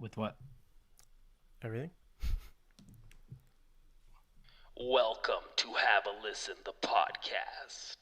With what? Everything. Welcome to Have a Listen, the podcast.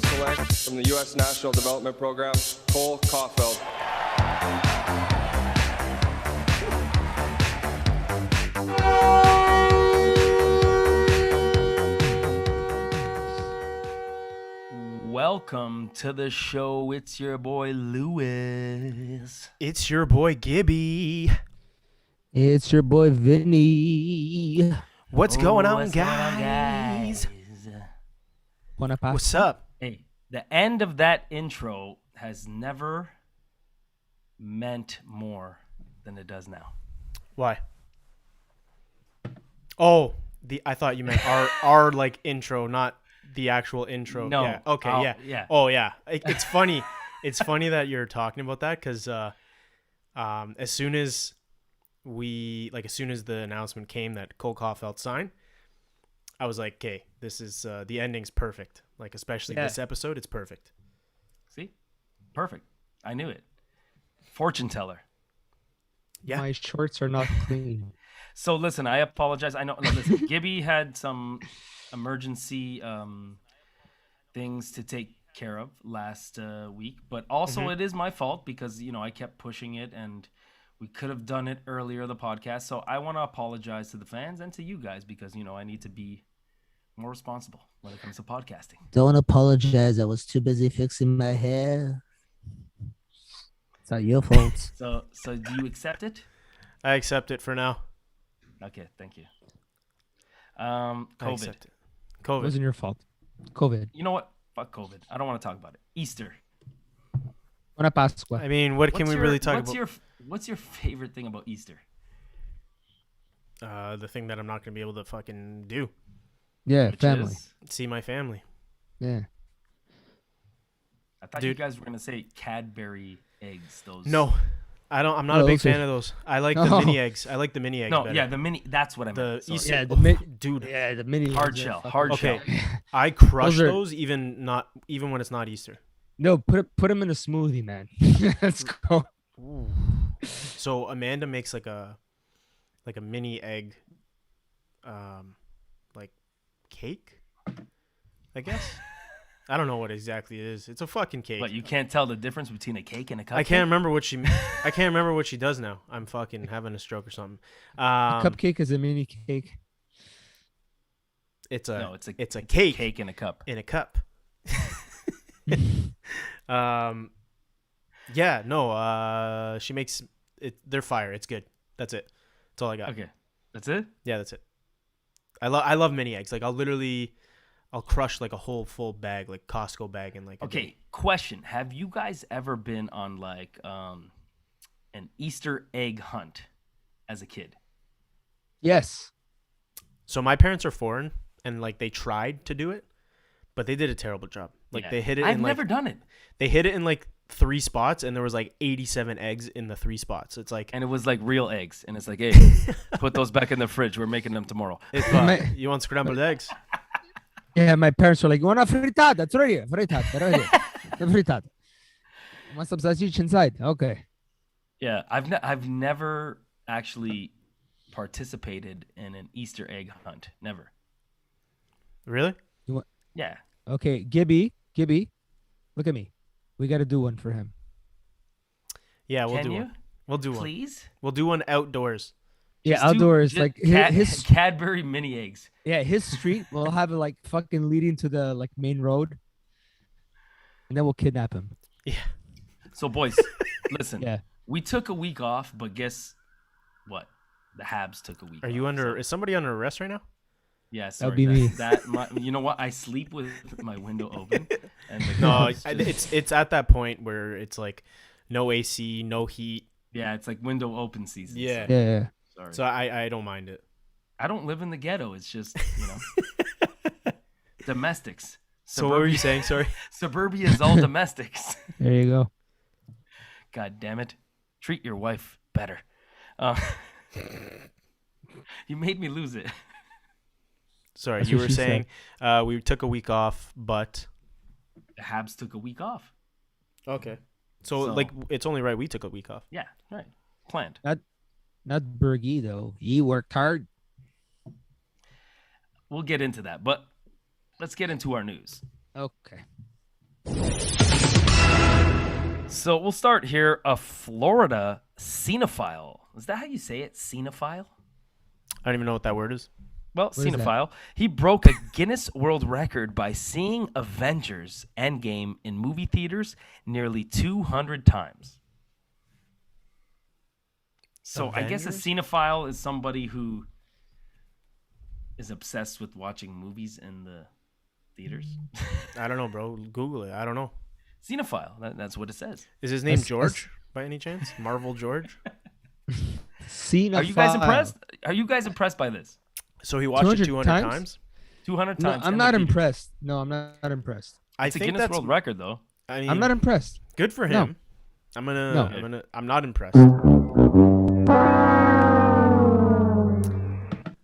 Select from the U.S. National Development Program, Cole Caufield. Welcome to the show. It's your boy Lewis. It's your boy Gibby. It's your boy Vinny. What's going on, what's going on, guys? What's What's up? Hey, the end of that intro has never meant more than it does now. Why? Oh, I thought you meant our like intro, not the actual intro. No. Yeah. Okay. Yeah. Oh yeah. It's funny. It's funny that you're talking about that because as soon as the announcement came that Cole Caufield signed, I was like, okay, this is the ending's perfect. Like, especially this episode, it's perfect. See? Perfect. I knew it. Fortune teller. Yeah. My shorts are not clean. So listen, I apologize. I know. No, listen, Gibby had some emergency things to take care of last week, but also it is my fault because I kept pushing it and we could have done it earlier the podcast. So I want to apologize to the fans and to you guys because I need to be more responsible when it comes to podcasting. Don't apologize. I was too busy fixing my hair. It's not your fault. So do you accept it? I accept it for now. Okay, thank you. I COVID. accept it. It COVID. wasn't your fault. COVID. You know what? Fuck COVID. I don't want to talk about it. Easter. Buena Pascua. I mean, what can we really talk about? What's your favorite thing about Easter? The thing that I'm not going to be able to fucking do. Yeah, Which family. is- See my family. Yeah. I thought you guys were gonna say Cadbury eggs. Those. No, I'm not a big fan of those. I like the No. mini eggs. I like the mini eggs No, better. yeah, the mini. That's what I The meant. Sorry. Easter. Yeah, Dude. Yeah, the mini Hard ones are shell. fucking- Hard Okay. shell. I crush Those are- those even when it's not Easter. No, put them in a smoothie, man. Let's go. So Amanda makes like a mini egg, like cake, I guess. I don't know what exactly it is. It's a fucking cake. But you can't tell the difference between a cake and a cupcake. I can't remember what she does now. I'm fucking having a stroke or something. Cupcake is a mini cake. It's a it's a cake cake in a cup. in a cup. Yeah, no, she makes it. They're fire. It's good. That's it. That's all I got. Okay, that's it. Yeah, that's it. I love mini eggs. Like I'll crush like a whole full bag, like Costco bag, in like a Okay, day. question: have you guys ever been on like an Easter egg hunt as a kid? Yes. So my parents are foreign, and like they tried to do it, but they did a terrible job. Like Yeah. they hit it. I've in, never like, done it, They hit it in like 3 spots, and there was like 87 eggs in the 3 spots. It's like, and it was like real eggs, and it's like, hey, put those back in the fridge. We're making them tomorrow. you want scrambled eggs? Yeah, my parents were like, "Una frittata, it's right here. Frittata, right here. The frittata. Want some sausage inside? Okay." Yeah, I've never actually participated in an Easter egg hunt. Never. Really? Yeah. Okay, Gibby, look at me. We got to do one for him. Yeah, we'll Can do you? one. We'll do one. Please? We'll do one outdoors. Yeah, Just do outdoors, just like his Cadbury mini eggs. yeah, his street. We'll have it like fucking leading to the like main road, and then we'll kidnap him. Yeah. So boys, listen. Yeah. We took a week off, but guess what? The Habs took a week. Are you off, under? so- Is somebody under arrest right now? Yeah, That'd sorry. be me. You know what? I sleep with my window open. And the No, dogs just- it's at that point where it's like no AC, no heat. Yeah, it's like window open season. Yeah. So, Yeah. sorry. So I don't mind it. I don't live in the ghetto. It's just, domestics. So what were you saying? Sorry. Suburbia is all domestics. There you go. God damn it. Treat your wife better. You made me lose it. Sorry, That's you what were she saying we took a week off, but The Habs took a week off. okay. So So- like it's only right we took a week off. Yeah, right. Planned. Not Bergie though. He worked hard. We'll get into that, but let's get into our news. Okay. So we'll start here. A Florida cinephile. Is that how you say it? Cinephile? I don't even know what that word is. Well, What is that? cinephile. He broke a Guinness World Record by seeing Avengers Endgame in movie theaters nearly 200 times. So I guess a Avengers? cinephile is somebody who is obsessed with watching movies in the theaters. I don't know, bro. Google it. I don't know. Cinephile. That's what it says. Is his name That's- George by any chance? Marvel George? Cena. Are you guys impressed? Are you guys impressed by this? So he watched it 200 200 times? times? 200 No, times. I'm in the not theater. impressed. No, I'm not impressed. I It's a think Guinness that's World Record, though. I mean, I'm not impressed. good for No. him. I'm not impressed.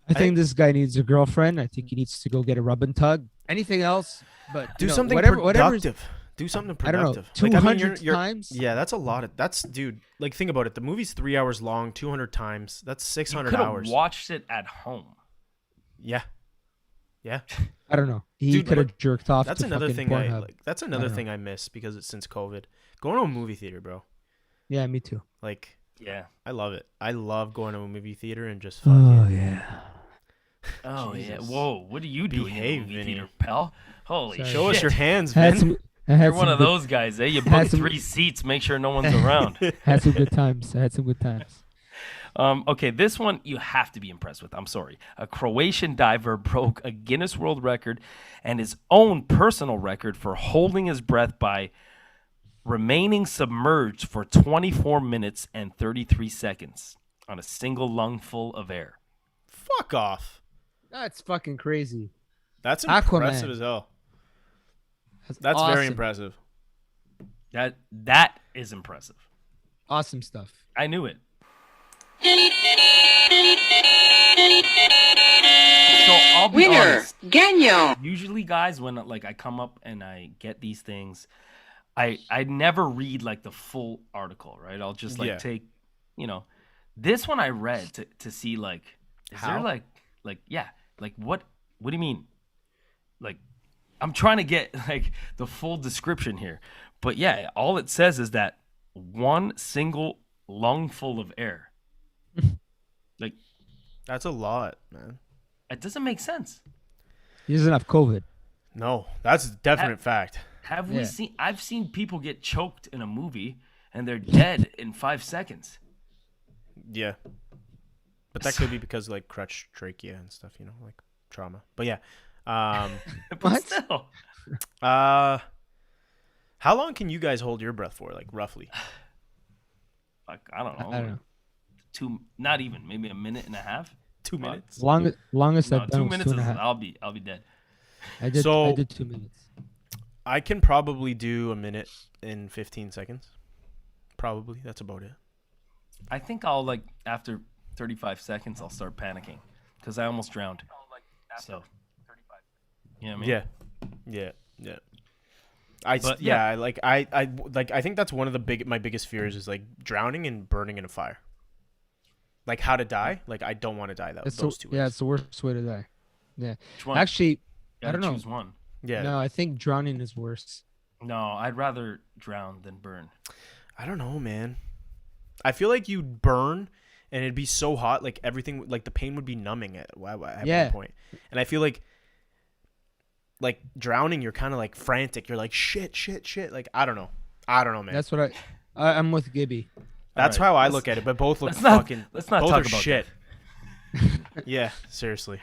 I think this guy needs a girlfriend. I think he needs to go get a rub and tug. Anything else? But Do you know, something whatever, productive. Do something I don't know. productive. 200 times. Yeah, that's a lot. That's dude. Like think about it. The movie's 3 hours long. 200 times. That's You 600 could have hours. watched it at home. Yeah. Yeah. I don't know. He Dude, could have like, jerked off. That's to another fucking thing I Pornhub. like. That's another don't thing I miss because it's since COVID. Going to a movie theater, bro. Yeah, me too. Like Yeah. I love it. I love going to a movie theater and just fucking yeah. Oh yeah. Jesus. Whoa. What are you doing Behave, in the movie Vinny. theater, pal? Holy Sorry. shit. show us your hands, I had man. some. I had You're some one of good, those guys, eh? You had book some- 3 seats, make sure no one's around. Had some good times. I had some good times. Okay, this one you have to be impressed with. I'm sorry. A Croatian diver broke a Guinness World Record and his own personal record for holding his breath by remaining submerged for 24 minutes and 33 seconds on a single lungful of air. Fuck off. That's fucking crazy. That's Aquaman. impressive as hell. That's awesome. very impressive. That is impressive. Awesome stuff. I knew it. So I'll be Winner, honest. Gagnon. Usually, guys, when like I come up and I get these things, I never read like the full article, right? I'll just like Yeah. take, this one I read to see like, is How? there like yeah, like what do you mean? Like, I'm trying to get like the full description here, but yeah, all it says is that one single lungful of air, like That's a lot, man. it doesn't make sense. He doesn't have COVID. No, that's a definite fact. Have we Yeah. seen? I've seen people get choked in a movie and they're dead in 5 seconds. Yeah. But that could be because like crutch trachea and stuff, like trauma. But yeah. But What? still, How long can you guys hold your breath for, like roughly? like I don't know. I don't know. Not even, maybe a minute and a half. 2 minutes. Longest No, I've done 2 was minutes 2.5. is I'll be dead. I did. So- I did 2 minutes. I can probably do a minute in 15 seconds. Probably. That's about it. I think I'll like after 35 seconds I'll start panicking because I almost drowned. So, you know what I mean? Yeah. I But, yeah, like I think that's one of my biggest fears is like drowning and burning in a fire. Like how to die? Like I don't want to die It's those two ways. yeah, it's the worst way to die. Yeah. Which one? Actually, Gotta I don't know. choose one. Yeah. No, I think drowning is worse. No, I'd rather drown than burn. I don't know, man. I feel like you'd burn and it'd be so hot, like everything, like the pain would be numbing at Yeah. one point. And I feel like drowning, you're kind of like frantic. You're like shit. Like I don't know, man. That's what I'm with Gibby. That's All right, how I let's- look at it. But both look let's not- fucking. let's not both talk are about shit. Yeah, seriously.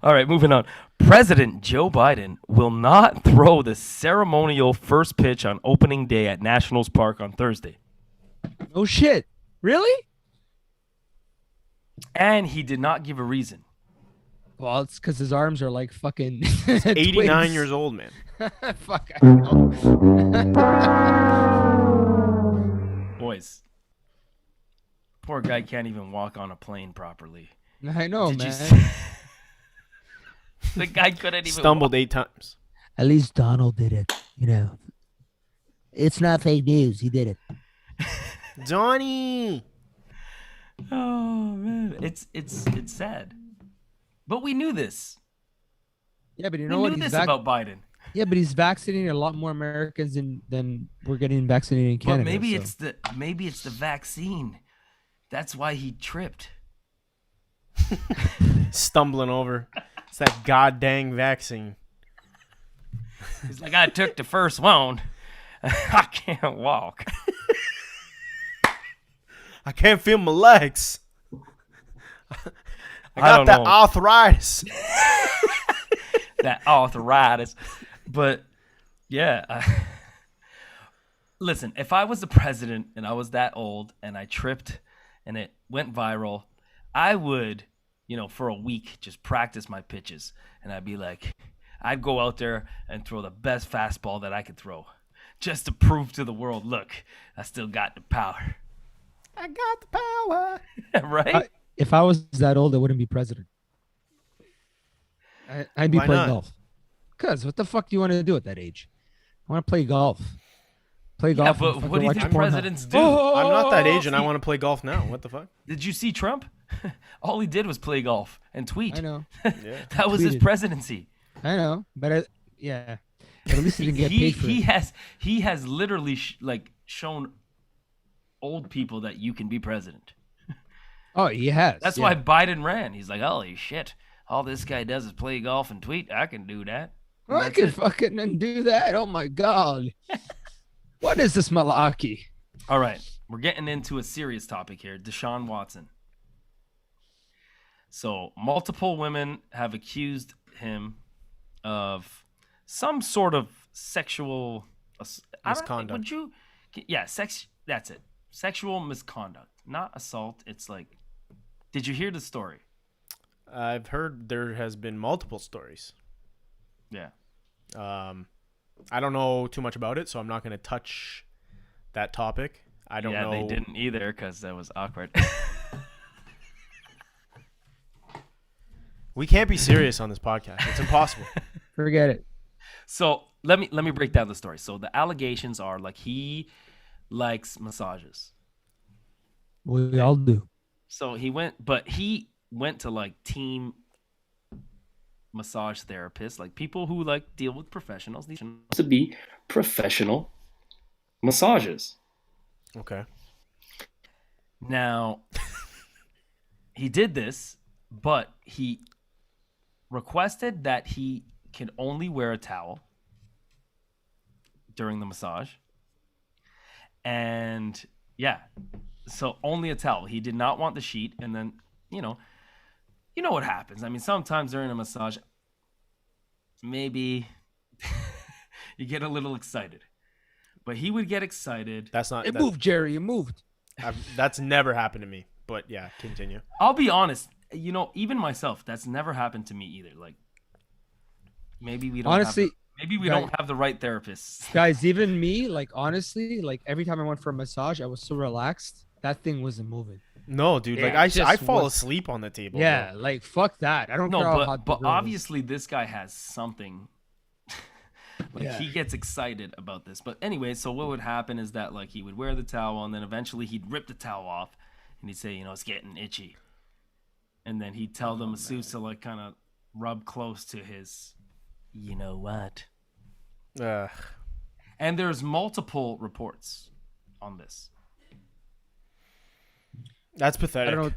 All right, moving on. President Joe Biden will not throw the ceremonial first pitch on opening day at Nationals Park on Thursday. Oh shit! Really? And he did not give a reason. Well, it's because his arms are like fucking 89 years old, man. Fuck. I know. Boys, poor guy can't even walk on a plane properly. I know, Did you man. see? The guy couldn't even Stumbled walk. 8 times. At least Donald did it. You know, it's not fake news. He did it. Johnny. Oh man, it's sad. But we knew this. Yeah, but you We know what? knew this about Biden. Yeah, but he's vaccinating a lot more Americans than we're getting vaccinated in Canada. But maybe so. it's the vaccine. That's why he tripped. Stumbling over. It's that goddamn vaccine. He's like, I took the first one. I can't walk. I can't feel my legs. I I got don't that know. arthritis. That arthritis. But yeah. Listen, if I was the president and I was that old and I tripped and it went viral, I would, for a week just practice my pitches. And I'd be like, I'd go out there and throw the best fastball that I could throw just to prove to the world, look, I still got the power. I got the power. Right? If I was that old, I wouldn't be president. I'd be Why playing not? golf. Because what the fuck do you want to do at that age? I want to play golf. Play Yeah, golf. but and what do you fucking think watch Pornhub. presidents do? I'm not that age and I see- want to play golf now. What the fuck? Did you see Trump? All he did was play golf and tweet. I know. That was his Tweeted. presidency. I know. But yeah. But at least he didn't get paid for it. He has literally shown old people that you can be president. Oh, he has. That's why Biden ran. He's like, holy shit, all this guy does is play golf and tweet. I can do that. And I that's could it. fucking do that. Oh my god. What is this malarkey? All right, we're getting into a serious topic here. Deshaun Watson. So multiple women have accused him of some sort of sexual Misconduct. Would you? Yeah, sex. That's it. Sexual misconduct, not assault. It's like, did you hear the story? I've heard there has been multiple stories. Yeah. I don't know too much about it, so I'm not going to touch that topic. I don't know. They didn't either because that was awkward. We can't be serious on this podcast. It's impossible. Forget it. So let me break down the story. So the allegations are like he likes massages. We all do. So he went to like team massage therapists, like people who like deal with professionals. These to be professional massages. Okay. Now, he did this, but he requested that he can only wear a towel during the massage. And yeah, so only a towel. He did not want the sheet. And then, you know what happens. I mean, sometimes during a massage, maybe you get a little excited. But he would get excited. That's not. It moved, Jerry. It moved. That's never happened to me. But yeah, continue. I'll be honest. Even myself, that's never happened to me either. Like, maybe we don't. Honestly, don't have the right therapists. guys, even me, like honestly, like every time I went for a massage, I was so relaxed. That thing wasn't moving. No, dude. Yeah, Like it just I fall was- asleep on the table. Yeah, bro. like fuck that. I don't care how No, hot the but girl is. obviously this guy has something. Like Yeah. he gets excited about this. But anyway, so what would happen is that like he would wear the towel and then eventually he'd rip the towel off and he'd say, it's getting itchy. And then he'd tell the masseuse to like kind of rub close to his, you know what? And there's multiple reports on this. That's pathetic.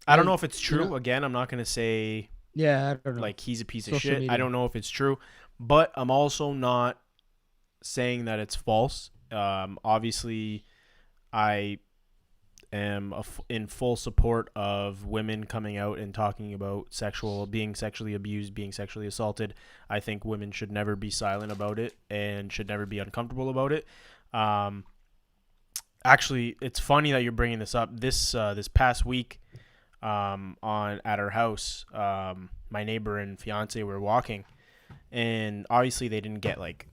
I don't know if it's true. Again, I'm not gonna say Yeah, I don't know. like he's a piece of Social shit. media. I don't know if it's true, but I'm also not saying that it's false. Obviously, I am in full support of women coming out and talking about being sexually abused, being sexually assaulted. I think women should never be silent about it and should never be uncomfortable about it. Actually, it's funny that you're bringing this up. This past week, at our house, my neighbor and fiance were walking, and obviously they didn't get like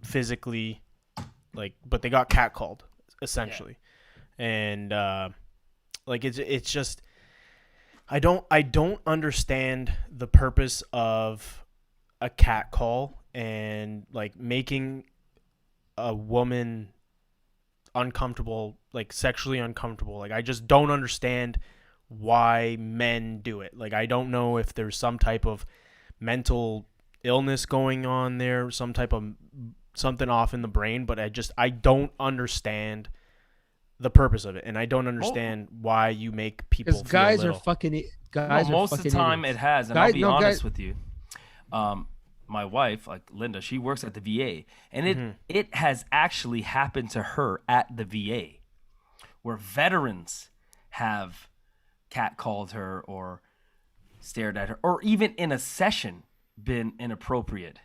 physically, but they got catcalled essentially, and it's just I don't understand the purpose of a cat call and like making a woman uncomfortable, like sexually uncomfortable. Like I just don't understand why men do it. Like I don't know if there's some type of mental illness going on there, some type of something off in the brain, but I don't understand the purpose of it, and I don't understand why you make people feel guys little. are fucking guys. Most of the time idiots. it has, and Guys, I'll be no, honest guys- with you. My wife, like Linda, she works at the VA, and it has actually happened to her at the VA, where veterans have catcalled her or stared at her, or even in a session been inappropriate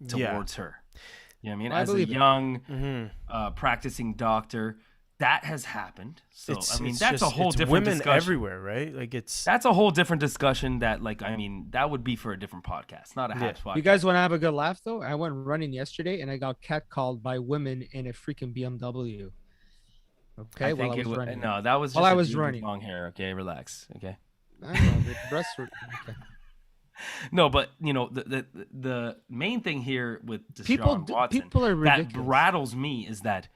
towards her. You know what I mean? I As a believe it. young practicing doctor, that has happened. So It's I mean, it's that's just, a whole it's different women discussion. everywhere, right? Like it's That's a whole different discussion. That that would be for a different podcast, not a Habs podcast. You guys want to have a good laugh though? I went running yesterday and I got catcalled by women in a freaking BMW. Okay, while I was running. No, that was just While I a was dude with running. long hair. Okay, relax. Okay. I don't know, the breasts were okay. No, but the main thing here with People Deshaun Watson people are that ridiculous. rattles me is that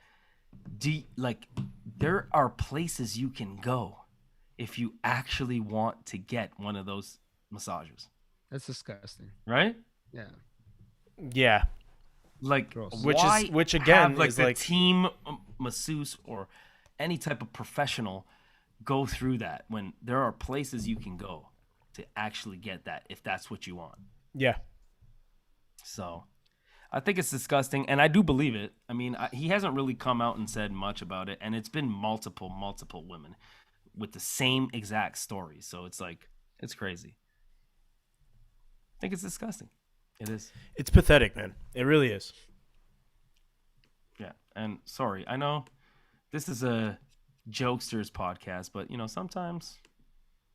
there are places you can go if you actually want to get one of those massages, That's disgusting. right? Yeah. yeah. Like, Gross. Which again have, like is the like team masseuse or any type of professional go through that when there are places you can go to actually get that if that's what you want. yeah. So I think it's disgusting, and I do believe it. I mean, he hasn't really come out and said much about it, and it's been multiple women with the same exact story. So it's like, it's crazy. I think it's disgusting. It is. It's pathetic, man. It really is. Yeah. And sorry, I know this is a jokesters podcast, but sometimes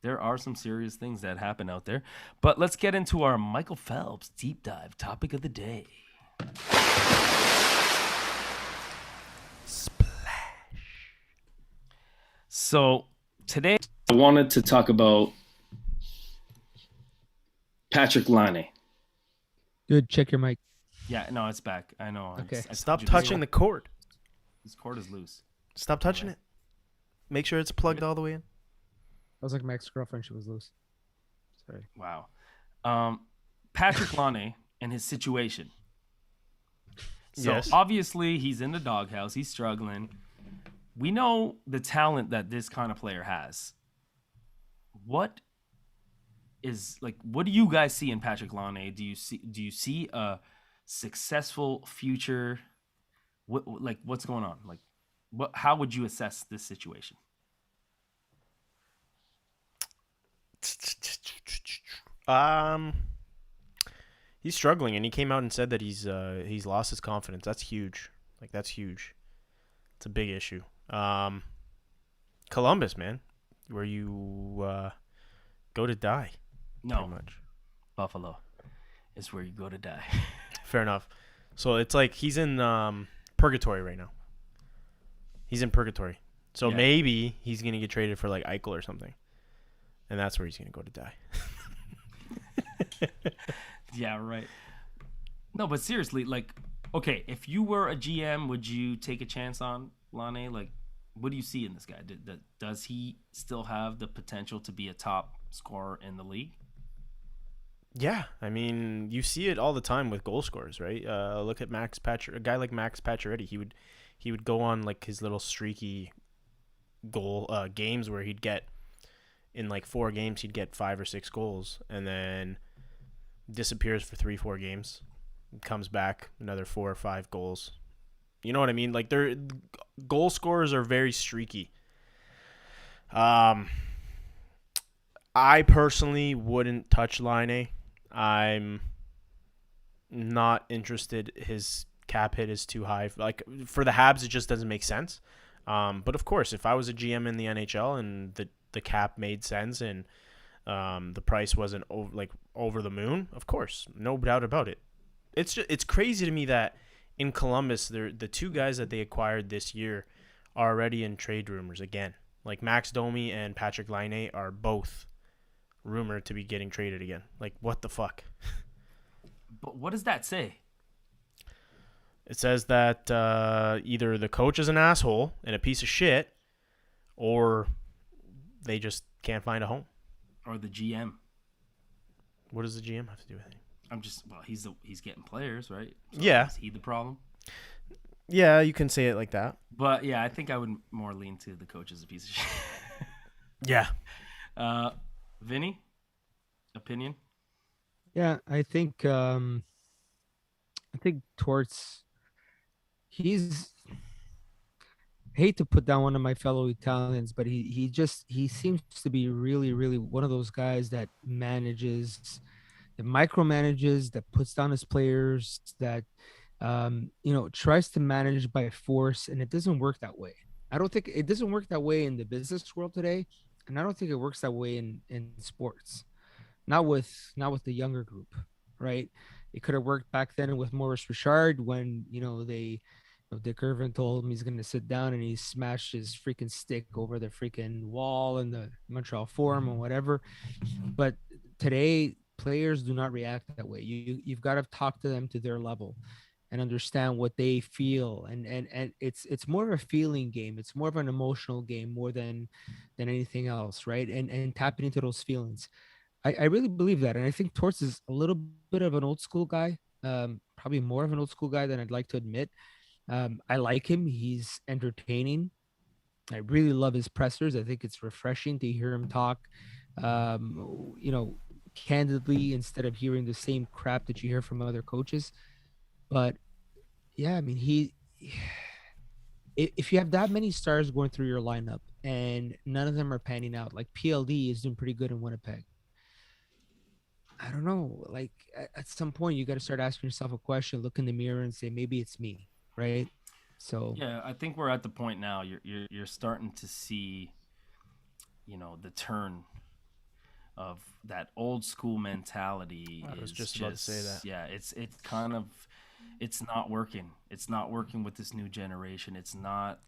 there are some serious things that happen out there. But let's get into our Michael Phelps deep dive topic of the day. So today I wanted to talk about Patrik Laine. Dude, check your mic. Yeah, no, it's back. I know. Okay. Stop touching the cord. This cord is loose. Stop touching it. Make sure it's plugged all the way in. I was like my ex-girlfriend. She was loose. Sorry. Wow. Patrik Laine and his situation. So Yes. obviously he's in the doghouse. He's struggling. We know the talent that this kind of player has. What do you guys see in Patrik Laine? Do you see a successful future? What's going on? How would you assess this situation? He's struggling, and he came out and said that he's lost his confidence. That's huge. That's huge. It's a big issue. Columbus, man, where you go to die. No, Pretty much. Buffalo is where you go to die. Fair enough. So it's like he's in purgatory right now. He's in purgatory. So Yeah. maybe he's gonna get traded for like Eichel or something, and that's where he's gonna go to die. Yeah, right. No, but seriously, okay, if you were a GM, would you take a chance on Laine? What do you see in this guy? Does he still have the potential to be a top scorer in the league? Yeah, I mean, you see it all the time with goal scorers, right? Look at a guy like Max Pacioretty. He would go on like his little streaky goal games where he'd get in like 4 games he'd get 5 or 6 goals, and then disappears for 3-4 games, comes back another 4 or 5 goals. You know what I mean? They're goal scorers are very streaky. I personally wouldn't touch Laine. I'm not interested. His cap hit is too high. Like for the Habs, it just doesn't make sense. But of course, if I was a GM in the NHL and the cap made sense and the price wasn't over the moon, of course, no doubt about it. It's crazy to me that in Columbus, the two guys that they acquired this year are already in trade rumors again. Like Max Domi and Patrik Laine are both rumored to be getting traded again. Like, what the fuck? But what does that say? It says that either the coach is an asshole and a piece of shit, or they just can't find a home. Or the GM. What does the GM have to do with it? He's getting players, right? So yeah. Is he the problem? Yeah, you can say it like that. But yeah, I think I would more lean to the coach as a piece of shit. Yeah. Vinny, opinion? Yeah, I think Torts, he's, I hate to put down one of my fellow Italians, but he seems to be really, really one of those guys that micromanages, that puts down his players, that tries to manage by force, and it doesn't work that way. I don't think it doesn't work that way in the business world today, and I don't think it works that way in sports. Not with the younger group, right? It could have worked back then with Maurice Richard when Dick Irvin told him he's going to sit down and he smashed his freaking stick over the freaking wall in the Montreal Forum or whatever. But today, players do not react that way. You've got to talk to them to their level and understand what they feel. And it's more of a feeling game. It's more of an emotional game more than anything else, right? And tapping into those feelings. I really believe that. And I think Torts is a little bit of an old school guy, probably more of an old school guy than I'd like to admit. I like him. He's entertaining. I really love his pressers. I think it's refreshing to hear him talk, candidly instead of hearing the same crap that you hear from other coaches. But yeah, I mean, if you have that many stars going through your lineup and none of them are panning out, like PLD is doing pretty good in Winnipeg. I don't know. Like at some point, you got to start asking yourself a question, look in the mirror, and say, maybe it's me, right? So yeah, I think we're at the point now. You're starting to see, the turn of that old school mentality. I was just about to say that. Yeah, it's not working. It's not working with this new generation. It's not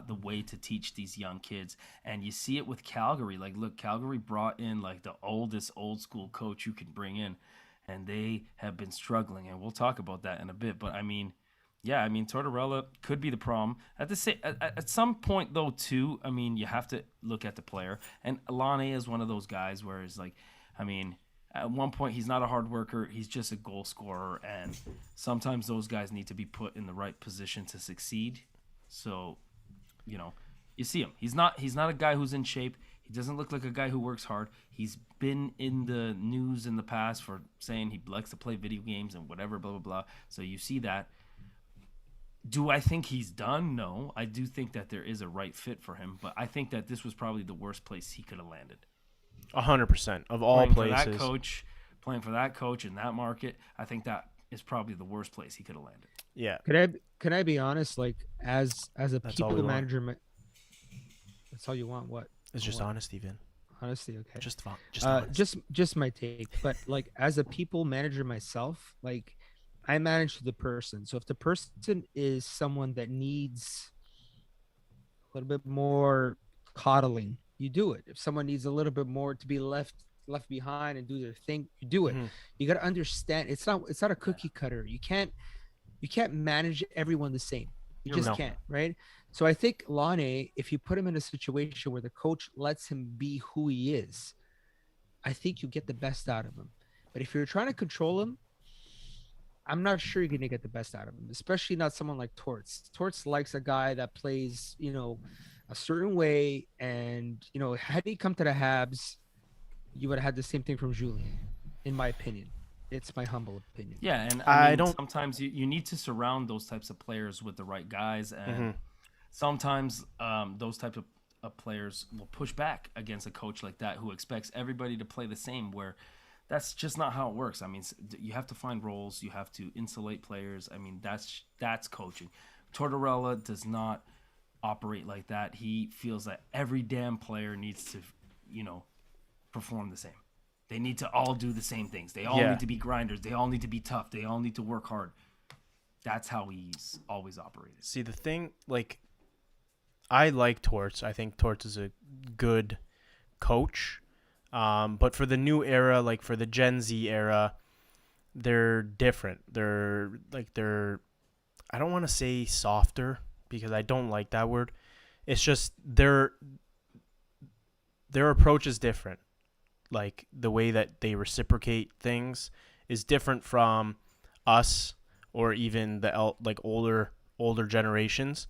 the way to teach these young kids. And you see it with Calgary. Like, look, Calgary brought in like the oldest old school coach you can bring in, and they have been struggling. And we'll talk about that in a bit. But I mean, Tortorella could be the problem. At some point though, too, I mean, you have to look at the player. And Laine is one of those guys where it's like, I mean, at one point he's not a hard worker. He's just a goal scorer. And sometimes those guys need to be put in the right position to succeed. So, you see him. He's not a guy who's in shape. He doesn't look like a guy who works hard. He's been in the news in the past for saying he likes to play video games and whatever, blah, blah, blah. So you see that. Do I think he's done? No. I do think that there is a right fit for him, but I think that this was probably the worst place he could have landed. 100% of all places. Playing for that coach in that market, I think that is probably the worst place he could have landed. Yeah. Can I be honest? Like as a people manager, that's all you want. What? It's just honesty, Vin. Honesty, okay. Just my take. But like as a people manager myself, like I manage the person. So if the person is someone that needs a little bit more coddling, you do it. If someone needs a little bit more to be left behind and do their thing, you do it. Mm-hmm. You got to understand it's not a cookie cutter. You can't manage everyone the same. You just can't, right? So I think Laine, if you put him in a situation where the coach lets him be who he is, I think you get the best out of him. But if you're trying to control him, I'm not sure you're going to get the best out of him, especially not someone like Torts. Torts likes a guy that plays, a certain way. And, had he come to the Habs, you would have had the same thing from Julien, in my opinion. It's my humble opinion. Yeah, and I mean, sometimes you need to surround those types of players with the right guys. And sometimes those types of players will push back against a coach like that who expects everybody to play the same, where that's just not how it works. I mean, you have to find roles. You have to insulate players. I mean, that's coaching. Tortorella does not operate like that. He feels that every damn player needs to, perform the same. They need to all do the same things. They all need to be grinders. They all need to be tough. They all need to work hard. That's how he's always operated. See, the thing, I like Torts. I think Torts is a good coach. But for the new era, for the Gen Z era, they're different. They're I don't want to say softer because I don't like that word. It's just their approach is different. Like the way that they reciprocate things is different from us or even the older generations.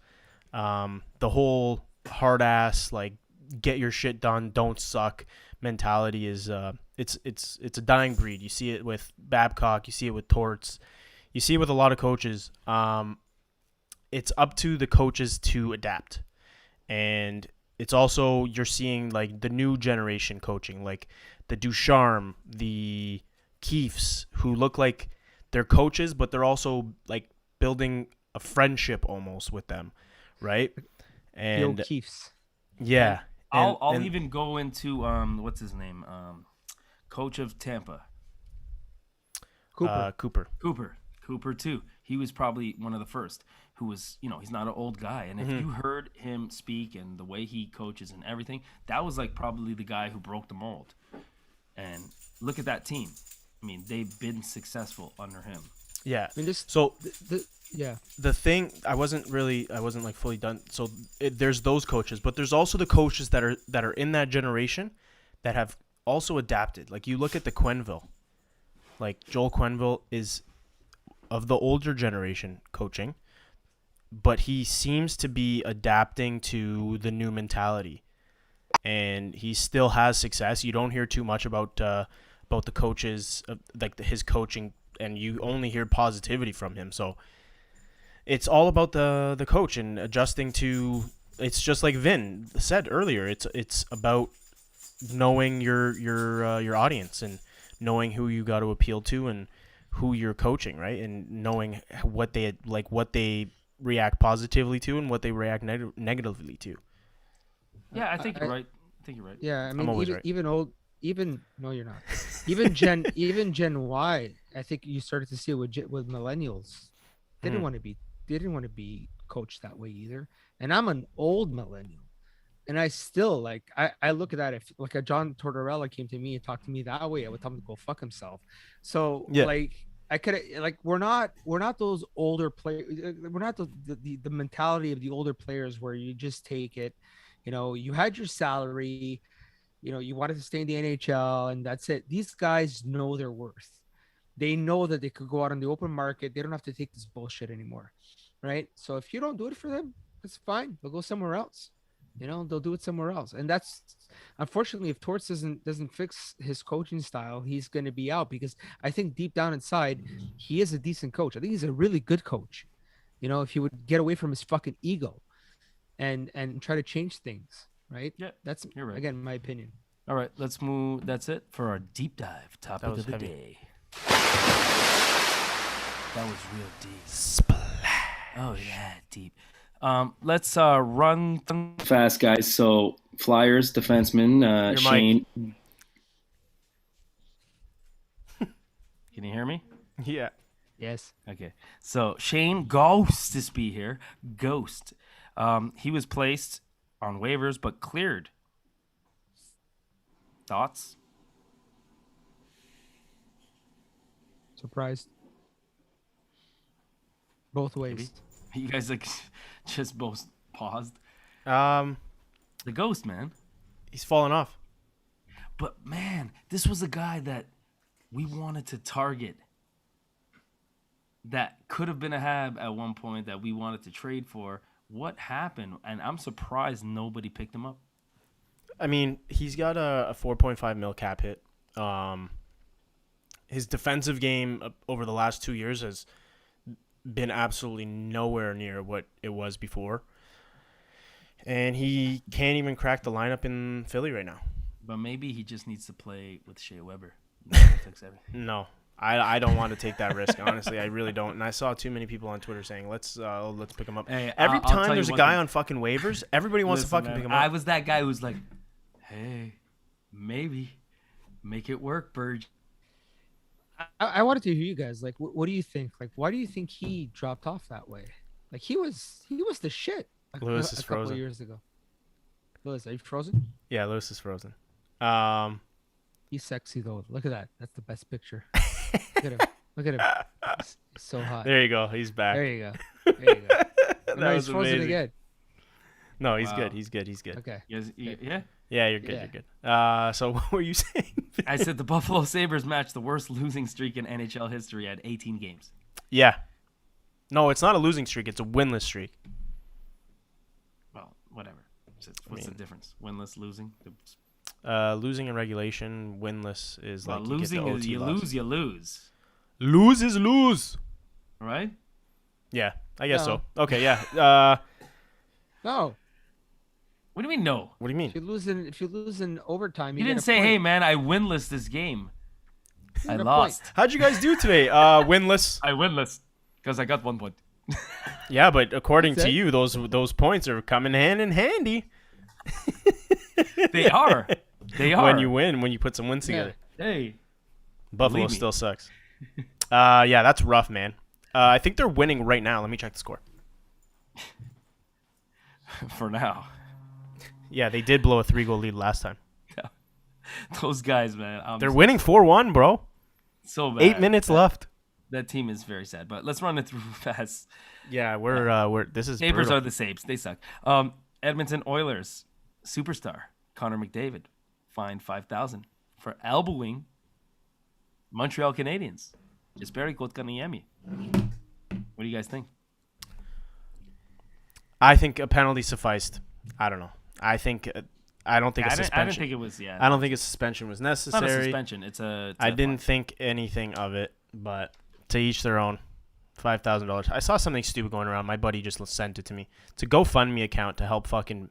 The whole hard ass get your shit done, don't suck mentality is it's a dying breed. You see it with Babcock, you see it with Torts, you see it with a lot of coaches. It's up to the coaches to adapt, and it's also you're seeing the new generation coaching, like the Ducharme, the Keefes, who look like they're coaches, but they're also building a friendship almost with them, right? And the Keefes. Yeah. I'll even go into what's his name? Coach of Tampa. Cooper too. He was probably one of the first who was, he's not an old guy. And if you heard him speak and the way he coaches and everything, that was probably the guy who broke the mold. And look at that team. I mean, they've been successful under him. Yeah. I mean, the thing, I wasn't fully done. So there's those coaches, but there's also the coaches that are in that generation that have also adapted. Like you look at the Quenneville, Joel Quenneville is of the older generation coaching, but he seems to be adapting to the new mentality, and he still has success. You don't hear too much about the coaches, his coaching, and you only hear positivity from him. So it's all about the coach and adjusting to. It's just like Vin said earlier. It's about knowing your audience and knowing who you got to appeal to and who you're coaching, right? And knowing what they react positively to and what they react negatively to. Yeah, I think you're right. Yeah, I mean, I'm always right. No, you're not. Even Gen Y, I think you started to see it with millennials. They didn't want to be coached that way either. And I'm an old millennial, and I still I look at that. If a John Tortorella came to me and talked to me that way, I would tell him to go fuck himself. So yeah. I could we're not those older players. We're not the mentality of the older players where you just take it. You had your salary. You wanted to stay in the NHL, and that's it. These guys know their worth. They know that they could go out on the open market. They don't have to take this bullshit anymore, right? So if you don't do it for them, that's fine. They'll go somewhere else. They'll do it somewhere else. And that's unfortunately, if Torts doesn't fix his coaching style, he's going to be out, because I think deep down inside, he is a decent coach. I think he's a really good coach. If he would get away from his fucking ego and try to change things, right? Yeah, that's you're right. Again, my opinion. All right, let's move. That's it for our deep dive topic of the day. That was real deep. Splash. Oh yeah, deep. Let's run fast, guys. So Flyers defenseman Shane. Can you hear me? Yeah. Yes. Okay. So Shane Ghost to be here. Ghost. He was placed on waivers but cleared. Thoughts? Surprised. Both ways. You guys just both paused. The Ghost, man. He's fallen off. But man, this was a guy that we wanted to target. That could have been a Hab at one point that we wanted to trade for. What happened? And I'm surprised nobody picked him up. I mean, he's got a 4.5 mil cap hit. His defensive game over the last 2 years has been absolutely nowhere near what it was before. And he can't even crack the lineup in Philly right now. But maybe he just needs to play with Shea Weber. Fix everything. No. I don't want to take that risk, honestly. I really don't. And I saw too many people on Twitter saying, let's pick him up. Hey, Every I'll tell time you there's a one guy thing. on fucking waivers, everybody wants to fucking man, pick him up. I was that guy who's like, hey, maybe make it work, Berg. I wanted to hear you guys. Like, what do you think? Like, why do you think he dropped off that way? Like, he was the shit. Lewis is a couple frozen. of years ago. Lewis, are you frozen? Yeah, Lewis is frozen. He's sexy though. Look at that. That's the best picture. Look at him. Look at him. He's so hot. There you go. He's back. There you go. There you go. That No, was he's frozen amazing. again. No, he's Wow. good. He's good. He's good. Okay. Yeah. Yeah, you're good. Yeah. You're good. So what were you saying? I said the Buffalo Sabres matched the worst losing streak in NHL history at 18 games. Yeah. No, it's not a losing streak. It's a winless streak. Well, whatever. What's the difference? Winless, losing? Losing in regulation, winless is Well, like losing you is you loss. lose. Lose is lose. Right? Yeah, I guess No. so. Okay, yeah. No. What do you mean no? What do you mean? If you lose in overtime, You get didn't a say, point. hey, man, I winless this game. I get a lost. How'd you guys do today? Winless. I winless because I got 1 point. Yeah, but according That's to it? you, those points are coming hand in handy. They are. They are. When you win, when you put some wins Yeah. together. Hey. Buffalo Believe me. still sucks. Yeah, that's rough, man. I think they're winning right now. Let me check the score. For now. Yeah, they did blow a 3-goal lead last time. Those guys, man. They're winning 4-1, bro. so bad. 8 minutes left. That team is very sad. But let's run it through fast. Yeah, we're this is Sabres brutal. are the Sabres. They suck. Edmonton Oilers superstar Connor McDavid fined $5,000 for elbowing Montreal Canadiens. Jesperi Kotkaniemi. What do you guys think? I think a penalty sufficed. I don't know. I don't think a I didn't suspension. think it was. Yeah, I don't think a suspension was it's not a necessary. suspension. It's a. I didn't think anything of it, but to each their own. $5,000. I saw something stupid going around. My buddy just sent it to me. It's a GoFundMe account to help fucking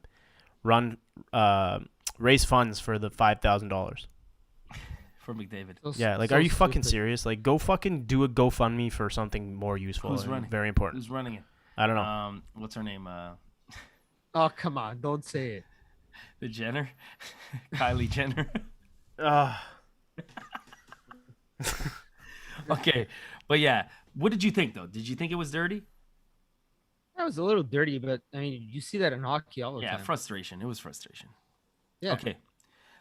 raise funds for the $5,000. for McDavid. Yeah, like, So are you fucking stupid. serious? Like, go fucking do a GoFundMe for something more useful. Who's and running? Very important. Who's running it? I don't know. What's her name? Oh, come on. Don't say it. The Jenner, Kylie Jenner. Okay, but yeah, what did you think though? Did you think it was dirty? That was a little dirty, but I mean, you see that in hockey all the Yeah, time. frustration. It was frustration. Yeah. Okay.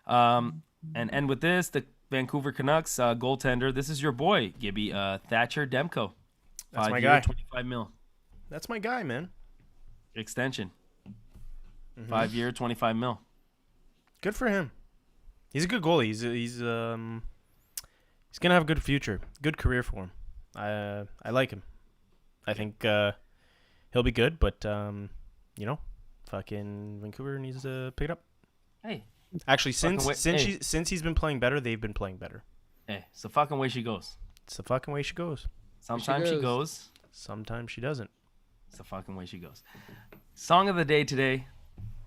And end with this: the Vancouver Canucks goaltender. This is your boy, Gibby Thatcher Demko. That's my 5 guy. 25 mil That's my guy, man. extension. Mm-hmm. 5 year, 25 mil. Good for him. He's a good goalie. He's gonna have a good future, good career for him. I like him. I think he'll be good, but fucking Vancouver needs to pick it up. Hey, Actually, Fucking since he's been playing better, they've been playing better. hey, it's the fucking way she goes. It's the fucking way she goes. Sometimes she goes. goes. Sometimes she doesn't. It's the fucking way she goes. Song of the day today.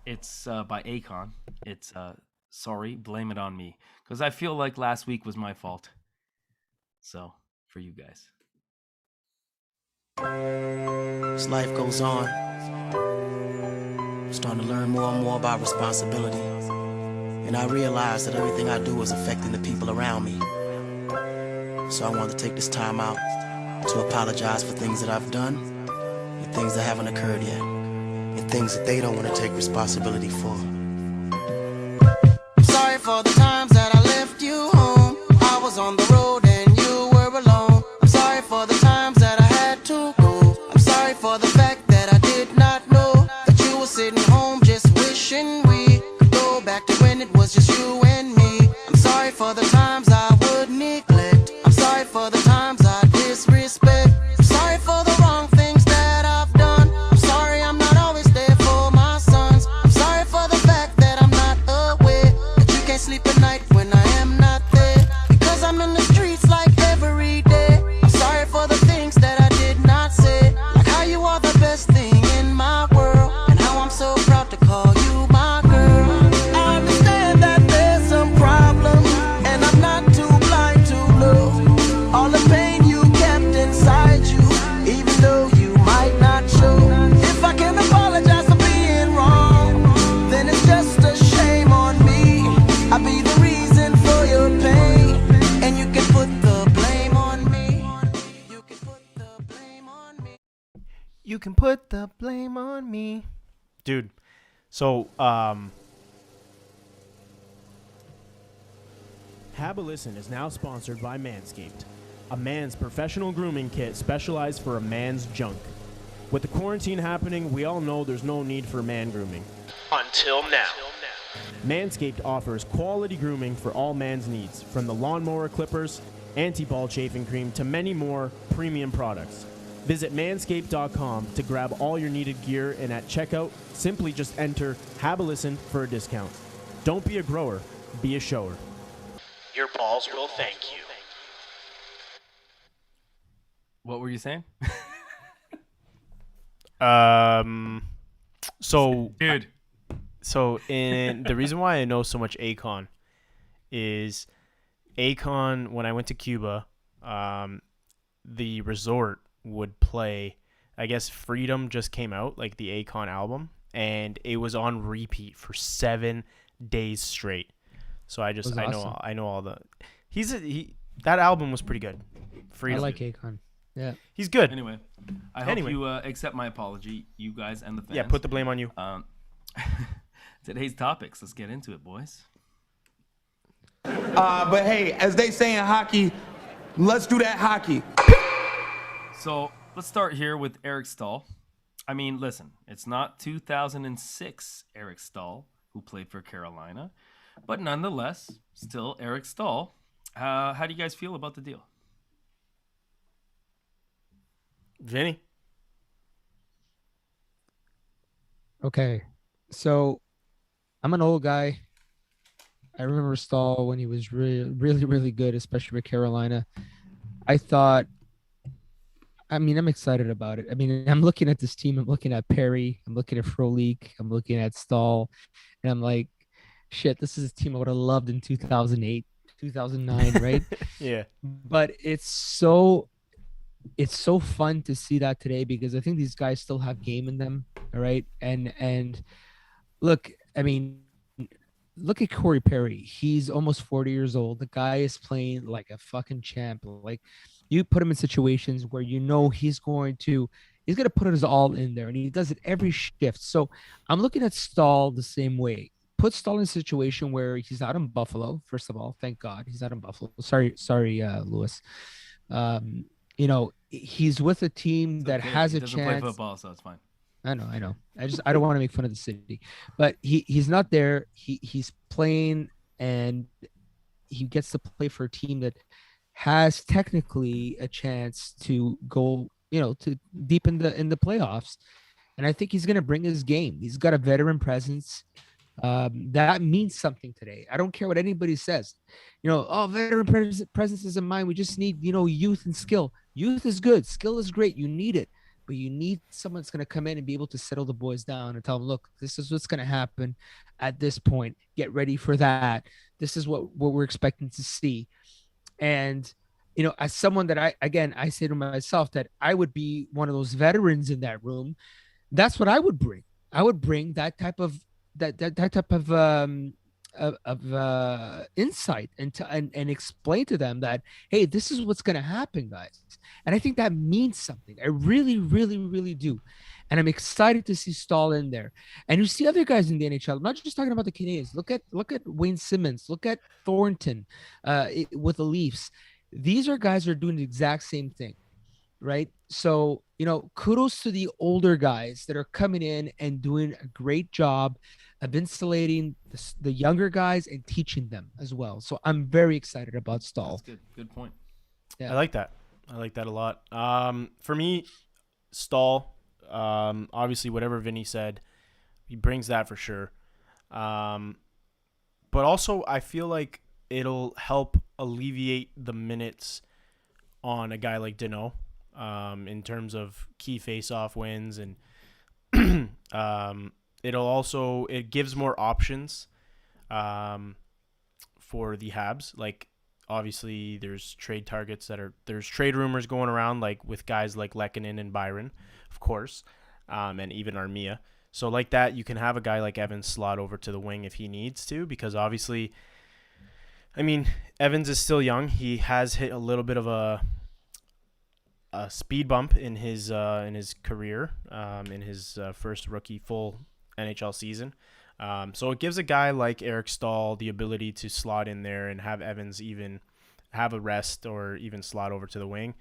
It's by Akon. It's Sorry, Blame It On Me. Because I feel like last week was my fault. So, for you guys. As life goes on, I'm starting to learn more and more about responsibility. And I realize that everything I do is affecting the people around me. So I want to take this time out to apologize for things that I've done and things that haven't occurred yet, and things that they don't want to take responsibility for. I'm sorry for the times that I left you home. I was on the road and you were alone. I'm sorry for the times that I had to go. I'm sorry for the fact that I did not know that you were sitting home just wishing we could go back to when it was just you and me. I'm sorry for the times I would neglect. I'm sorry for the times I disrespect. I'm sorry for the wrong things that I've done. I'm sorry I'm not always there for my sons. I'm sorry for the fact that I'm not aware that you can't sleep at night when I am not there, because I'm in the streets like every day. I'm sorry for the things that I did not say, like how you are the best thing in my world, and how I'm so proud to call you my girl. I understand that there's some problems, and I've can put the blame on me. Dude, so, Have a Listen is now sponsored by Manscaped, a man's professional grooming kit specialized for a man's junk. With the quarantine happening, we all know there's no need for man grooming. Until now. Manscaped offers quality grooming for all man's needs, from the lawnmower clippers, anti-ball chafing cream, to many more premium products. Visit manscaped.com to grab all your needed gear, and at checkout, simply just enter Have a Listen for a discount. Don't be a grower, be a shower. Your balls will thank you. What were you saying? So, Dude. So in the reason why I know so much Akon is Akon, when I went to Cuba, the resort would play, I guess Freedom just came out, like the Akon album, and it was on repeat for 7 days straight. So I know all the that album was pretty good. Freedom. I like Akon. Yeah. He's good. Anyway, I hope you accept my apology, you guys and the fans. Yeah, put the blame on you. Today's topics. Let's get into it, boys. But hey, as they say in hockey, let's do that hockey. So let's start here with Eric Staal. I mean, listen, it's not 2006 Eric Staal who played for Carolina, but nonetheless, still Eric Staal. How do you guys feel about the deal? Vinny? Okay. So I'm an old guy. I remember Staal when he was really, really, really good, especially with Carolina. I'm excited about it. I mean, I'm looking at this team. I'm looking at Perry. I'm looking at Frolik. I'm looking at Staal. And I'm like, shit, this is a team I would have loved in 2008, 2009, right? Yeah. But it's so fun to see that today because I think these guys still have game in them. All right. And look, I mean, look at Corey Perry. He's almost 40 years old. The guy is playing like a fucking champ. Like, you put him in situations where you know he's going to put his all in there, and he does it every shift. So I'm looking at Staal the same way. Put Staal in a situation where he's out in Buffalo. First of all, thank God he's out in Buffalo. Sorry, Lewis. He's with a team that has a chance. He doesn't play football, so it's fine. I know. I don't want to make fun of the city, but he's not there. He's playing, and he gets to play for a team that has technically a chance to go, to deep in the playoffs. And I think he's going to bring his game. He's got a veteran presence. That means something today. I don't care what anybody says. Veteran presence isn't mine. We just need, youth and skill. Youth is good. Skill is great. You need it. But you need someone that's going to come in and be able to settle the boys down and tell them, look, this is what's going to happen at this point. Get ready for that. This is what we're expecting to see. And, as someone that I say to myself that I would be one of those veterans in that room. That's what I would bring. I would bring that type of insight and explain to them that, hey, this is what's going to happen, guys. And I think that means something. I really, really, really do. And I'm excited to see Staal in there. And you see other guys in the NHL. I'm not just talking about the Canadiens. Look at Wayne Simmons. Look at Thornton with the Leafs. These are guys who are doing the exact same thing, right? So, kudos to the older guys that are coming in and doing a great job of insulating the younger guys and teaching them as well. So I'm very excited about Staal. That's good point. Yeah. I like that a lot. For me, Staal, obviously whatever Vinny said, he brings that for sure. But also I feel like it'll help alleviate the minutes on a guy like Danault, in terms of key face-off wins, and it gives more options for the Habs. Like, obviously there's trade rumors going around, like with guys like Lehkonen and Byron, of course, and even Armia. So like that, you can have a guy like Evans slot over to the wing if he needs to, because obviously, I mean, Evans is still young. He has hit a little bit of a a speed bump in his career, in his first rookie full NHL season. So it gives a guy like Eric Staal the ability to slot in there and have Evans even have a rest or even slot over to the wing.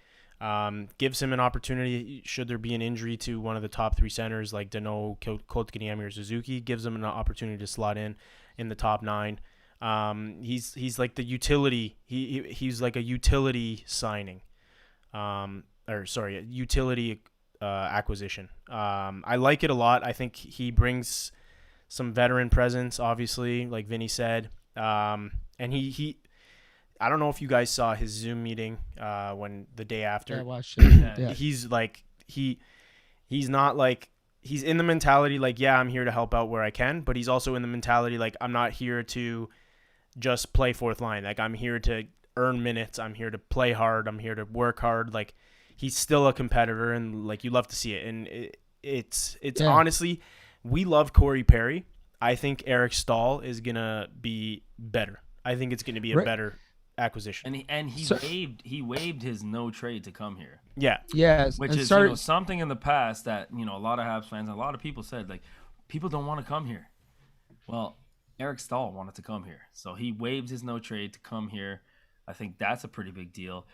Gives him an opportunity should there be an injury to one of the top 3 centers like Danault, Kotkaniemi, or Suzuki. Gives him an opportunity to slot in the top 9. He's like the utility. He's like a utility signing. Utility acquisition. I like it a lot. I think he brings some veteran presence, obviously, like Vinny said. And he I don't know if you guys saw his Zoom meeting when the day after. Yeah, I watched it. Yeah. He's like he's not like he's in the mentality like, yeah, I'm here to help out where I can, but he's also in the mentality like I'm not here to just play fourth line. Like I'm here to earn minutes. I'm here to play hard. I'm here to work hard. Like he's still a competitor, and like you love to see it. And it's honestly, we love Corey Perry. I think Eric Staal is gonna be better. I think it's gonna be a better acquisition. And he waived his no trade to come here. Yeah. Yes. Which is something in the past that a lot of Habs fans, a lot of people said like people don't want to come here. Well, Eric Staal wanted to come here, so he waived his no trade to come here. I think that's a pretty big deal.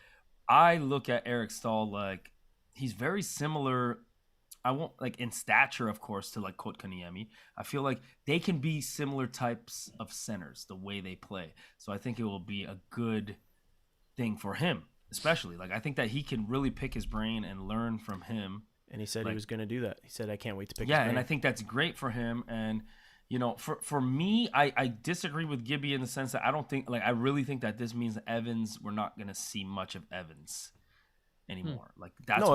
I look at Eric Staal like he's very similar. I won't like in stature, of course, to like Kotkaniemi. I feel like they can be similar types of centers, the way they play. So I think it will be a good thing for him, especially. Like I think that he can really pick his brain and learn from him. And he said he was going to do that. He said, "I can't wait to pick." Yeah, his brain. and I think that's great for him. And for me, I disagree with Gibby in the sense that I really think that this means Evans. We're not going to see much of Evans anymore. Like that's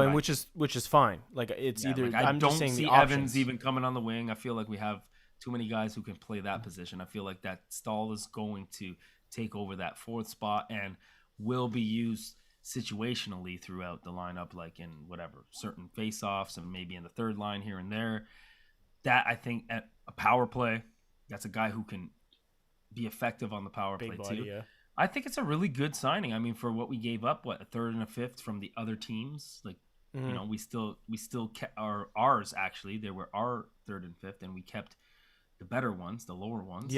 which is fine. Like it's either like, I'm don't just saying see the Evans options. even coming on the wing. I feel like we have too many guys who can play that position. I feel like that Staal is going to take over that fourth spot and will be used situationally throughout the lineup, like in whatever certain face-offs and maybe in the third line here and there. That I think at a power play, that's a guy who can be effective on the power play too. Yeah. I think it's a really good signing. I mean, for what we gave up, a third and a fifth from the other teams, like we still kept ours. Actually, they were our third and fifth, and we kept the better ones, the lower ones,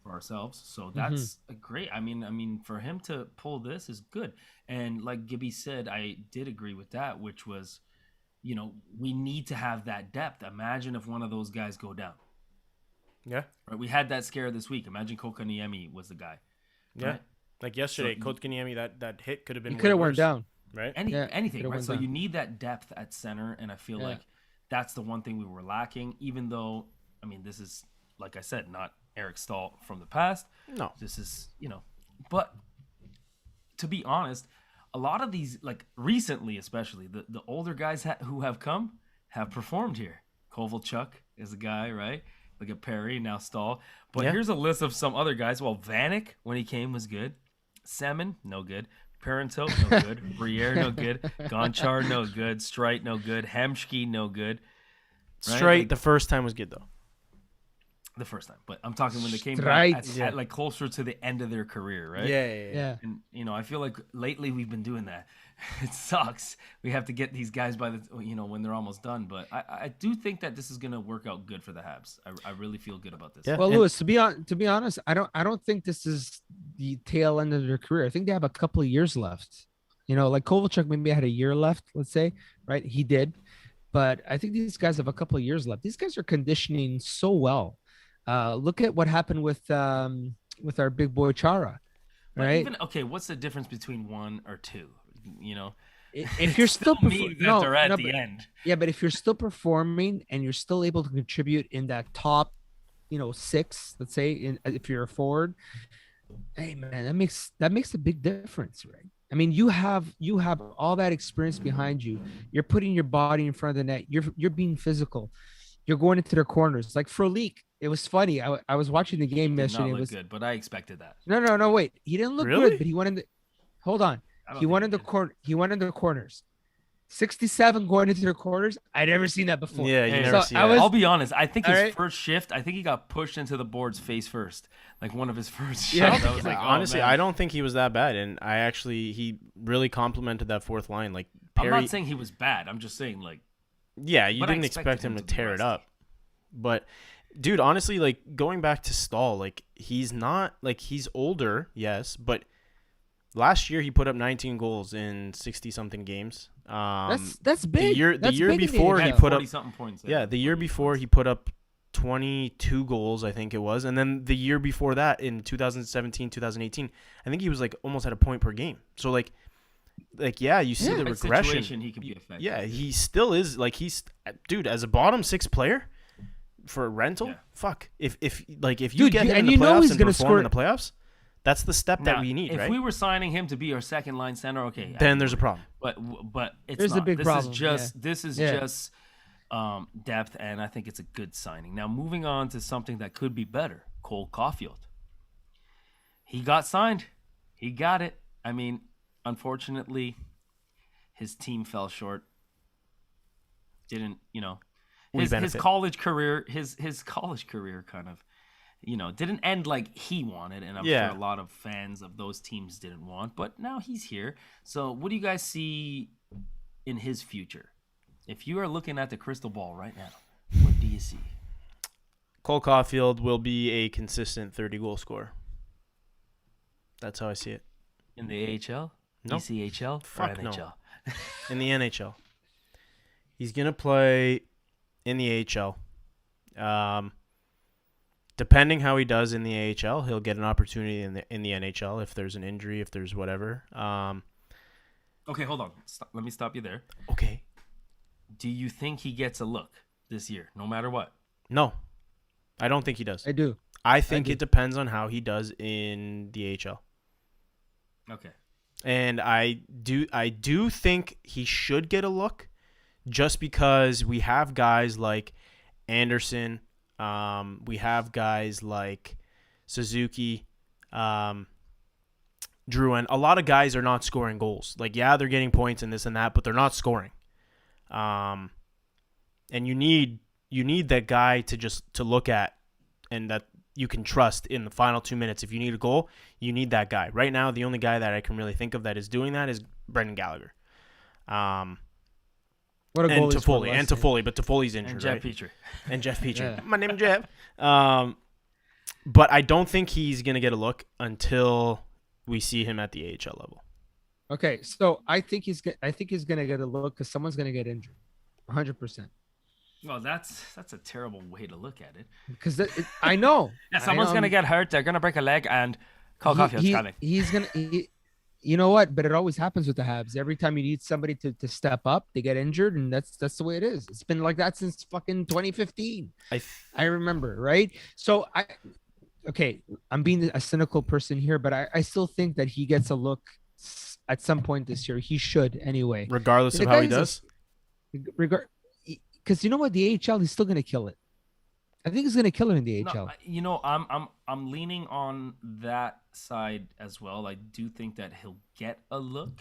for ourselves. So that's a great. I mean, for him to pull this is good. And like Gibby said, I did agree with that, which was, we need to have that depth. Imagine if one of those guys go down. Yeah. Right. We had that scare this week. Imagine Kotkaniemi was the guy. Yeah. Right? Like yesterday, Kotkaniemi, that hit could have been. He could have went down. Right. Anything. Right. So you need that depth at center, and I feel like that's the one thing we were lacking. Even though, I mean, this is like I said, not Eric Staal from the past. No. This is but to be honest, a lot of these, like recently, especially the older guys who have come have performed here. Kovalchuk is a guy, right? Look at Perry, now Staal. But here's a list of some other guys. Well, Vanek, when he came, was good. Semin, no good. Parenteau, no good. Briere, no good. Gonchar, no good. Streit, no good. Hemsky, no good. Right? Streit, the first time was good, though. The first time. But I'm talking when they came back at like closer to the end of their career, right? Yeah. And, I feel like lately we've been doing that. It sucks. We have to get these guys by when they're almost done. But I do think that this is going to work out good for the Habs. I really feel good about this. Yeah. Well, Louis, to be honest, I don't think this is the tail end of their career. I think they have a couple of years left. Like Kovalchuk maybe had a year left, let's say, right? He did. But I think these guys have a couple of years left. These guys are conditioning so well. Look at what happened with our big boy Chara, right? What's the difference between 1 or 2? If you're still the end. Yeah, but if you're still performing and you're still able to contribute in that top, 6, let's say, if you're a forward, hey man, that makes a big difference, right? I mean, you have all that experience behind you. You're putting your body in front of the net. You're being physical. You're going into their corners. Like Frolik, it was funny. I was watching the game yesterday. It was good, but I expected that. No, wait. He didn't look good, but he went in the. Hold on. He went in the corners. 67 going into the corners. I'd never seen that before. Yeah, you never see that. I'll be honest. I think his first shift, I think he got pushed into the boards face first. Like one of his first shots. I was like, honestly, I don't think he was that bad. And he really complimented that fourth line. Like I'm not saying he was bad. I'm just saying like. Yeah, you didn't expect him to tear it up, but. Dude, honestly, like going back to Staal, like he's not like he's older, yes, but last year he put up 19 goals in 60 something games. That's big. The year before he put up points. The year before he put up 22 goals, I think it was, and then the year before that in 2017, 2018, I think he was like almost at a point per game. So like yeah, you see the regression. He can be effective. Yeah, he still is like dude as a bottom 6 player. For a rental, fuck. If you Dude, get him in the playoffs and perform in the playoffs, that's the step that we need, right? If we were signing him to be our second line center, okay, then there's a problem. But it's there's a big problem. This is just depth, and I think it's a good signing. Now moving on to something that could be better, Cole Caufield. He got signed, he got it. I mean, unfortunately, his team fell short. Didn't his college career kind of, didn't end like he wanted, and I'm sure a lot of fans of those teams didn't want. But now he's here. So what do you guys see in his future? If you are looking at the crystal ball right now, what do you see? Cole Caufield will be a consistent 30-goal scorer. That's how I see it. In the AHL? No. ECHL? Fuck or NHL? No. In the NHL. He's going to play in the AHL. Depending how he does in the AHL, he'll get an opportunity in the NHL if there's an injury, if there's whatever. Okay, hold on. Let me stop you there. Okay. Do you think he gets a look this year, no matter what? No. I don't think he does. I do. I think it depends on how he does in the AHL. Okay. And I do think he should get a look just because we have guys like Anderson, we have guys like Suzuki, Drouin. A lot of guys are not scoring goals. Like, yeah, they're getting points and this and that, but they're not scoring. And you need that guy to look at and that you can trust in the final 2 minutes. If you need a goal, you need that guy. Right now, the only guy that I can really think of that is doing that is Brendan Gallagher. What a goal and Toffoli, but Toffoli's injured, and Jeff right? Petrie. And Jeff Petrie. Yeah. My name is Jeff. But I don't think he's gonna get a look until we see him at the AHL level. Okay, so I think he's gonna get a look because someone's gonna get injured, 100%. Well, that's a terrible way to look at it. Because I know. Yeah, someone's gonna get hurt. They're gonna break a leg, and Cole Caufield's coming. You know what? But it always happens with the Habs. Every time you need somebody to step up, they get injured, and that's the way it is. It's been like that since fucking 2015. I remember, right? So I'm being a cynical person here, but I still think that he gets a look at some point this year. He should anyway, regardless of how he does. Because you know what, the AHL, he's still gonna kill it. I think he's gonna kill it in the AHL. No, I'm leaning on that side as well. I do think that he'll get a look.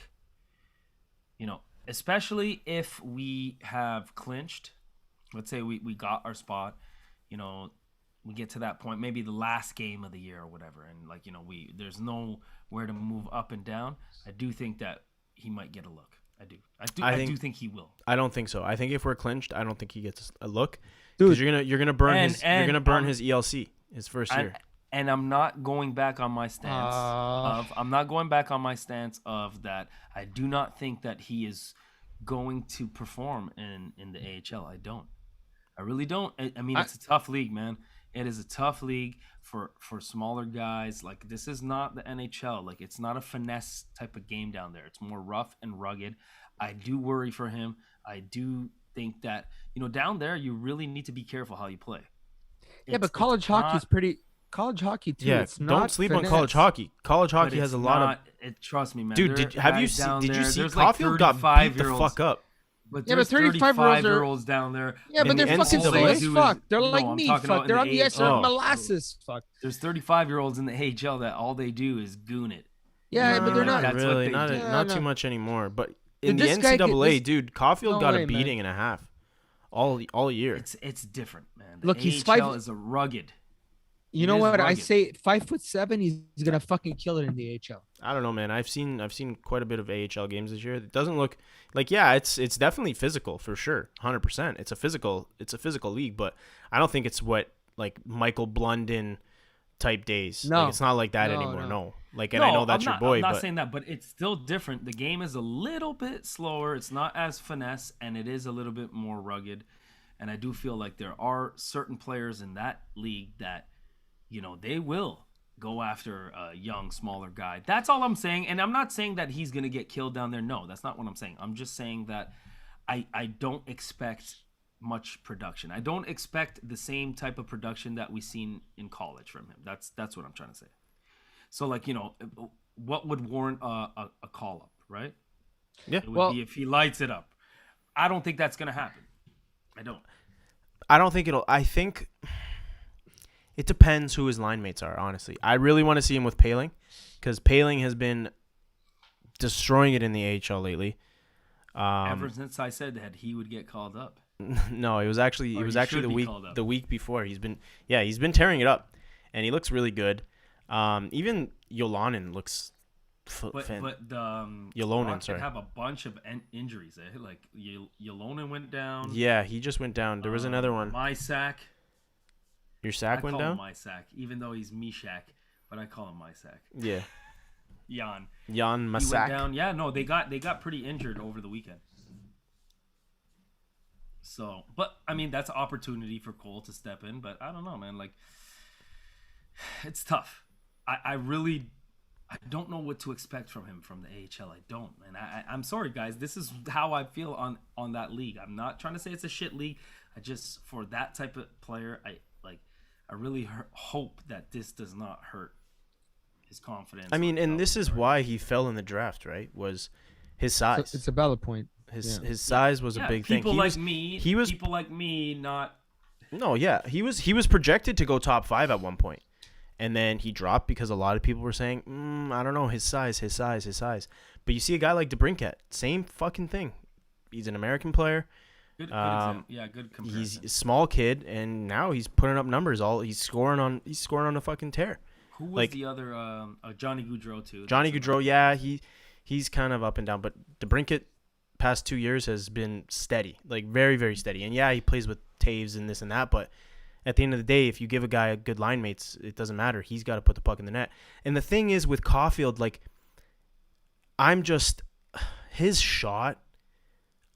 Especially if we have clinched. Let's say we got our spot. We get to that point, maybe the last game of the year or whatever, and there's nowhere to move up and down. I do think that he might get a look. I do think he will. I don't think so. I think if we're clinched, I don't think he gets a look. Because you're gonna burn his ELC his first year. And I'm not going back on my stance of that. I do not think that he is going to perform in the AHL. I don't. I really don't. I mean, it's a tough league, man. It is a tough league for smaller guys. Like, this is not the NHL. Like, it's not a finesse type of game down there. It's more rough and rugged. I do worry for him. I do think that, down there, you really need to be careful how you play. But college hockey is pretty. College hockey too. Yeah, don't sleep on college hockey. College hockey has a lot of. Trust me, man. Dude, did you see Caufield got beat the fuck up? But there's 35-year-olds down there. Yeah, but they're fucking slow as fuck. They're like me. Fuck. They're on the ice. They're molasses. Fuck. There's 35-year-olds in the AHL that all they do is goon it. Yeah, but they're not really. Not too much anymore. But in the NCAA, dude, Caufield got a beating and a half all year. It's different, man. Look, he's 5. Is a rugged. You know what? I say 5'7". He's gonna fucking kill it in the AHL. I don't know, man. I've seen quite a bit of AHL games this year. It doesn't look like, yeah, it's definitely physical for sure, 100%. It's a physical league, but I don't think it's what like Michael Blunden type days. No. Like, it's not like that anymore. No. Like, and I know that's your boy, I'm not but saying that, but it's still different. The game is a little bit slower. It's not as finesse, and it is a little bit more rugged. And I do feel like there are certain players in that league that, you know, they will go after a young, smaller guy. That's all I'm saying. And I'm not saying that he's going to get killed down there. No, that's not what I'm saying. I'm just saying that I don't expect much production. I don't expect the same type of production that we seen in college from him. That's what I'm trying to say. So, like, you know, what would warrant a call-up, right? Yeah. It would be if he lights it up. I don't think that's going to happen. I don't think it'll. I think it depends who his line mates are, honestly. I really want to see him with Poehling because Poehling has been destroying it in the AHL lately. Ever since I said that he would get called up. No, it was actually the week before. He's been tearing it up, and he looks really good. Even Yolonen looks. Yolonen could have a bunch of injuries. Like Yolonen went down. Yeah, he just went down. There was another one. My sack. Your sack went down? My sack, even though he's Mishak, but I call him my sack. Yeah. Jan Masak. He went down. Yeah, no, they got pretty injured over the weekend. So, but I mean, that's an opportunity for Cole to step in. But I don't know, man. Like, it's tough. I don't know what to expect from him from the AHL. I don't, man. I'm sorry, guys. This is how I feel on that league. I'm not trying to say it's a shit league. I just, for that type of player, I really hope that this does not hurt his confidence. I mean, and this is why he fell in the draft, right? Was his size. It's a valid point. His size was a big thing. People like me, not. No, yeah, he was projected to go top 5 at one point. And then he dropped because a lot of people were saying, I don't know, his size. But you see a guy like DeBrincat, same fucking thing. He's an American player. Good comparison. He's a small kid, and now he's putting up numbers. He's scoring on a fucking tear. Who was the other? Johnny Gaudreau too. Johnny Gaudreau, yeah, he's kind of up and down. But DeBrincat, past 2 years has been steady, like very, very steady. And yeah, he plays with Taves and this and that, but at the end of the day, if you give a guy a good line mates, it doesn't matter. He's got to put the puck in the net. And the thing is with Caufield, like, his shot,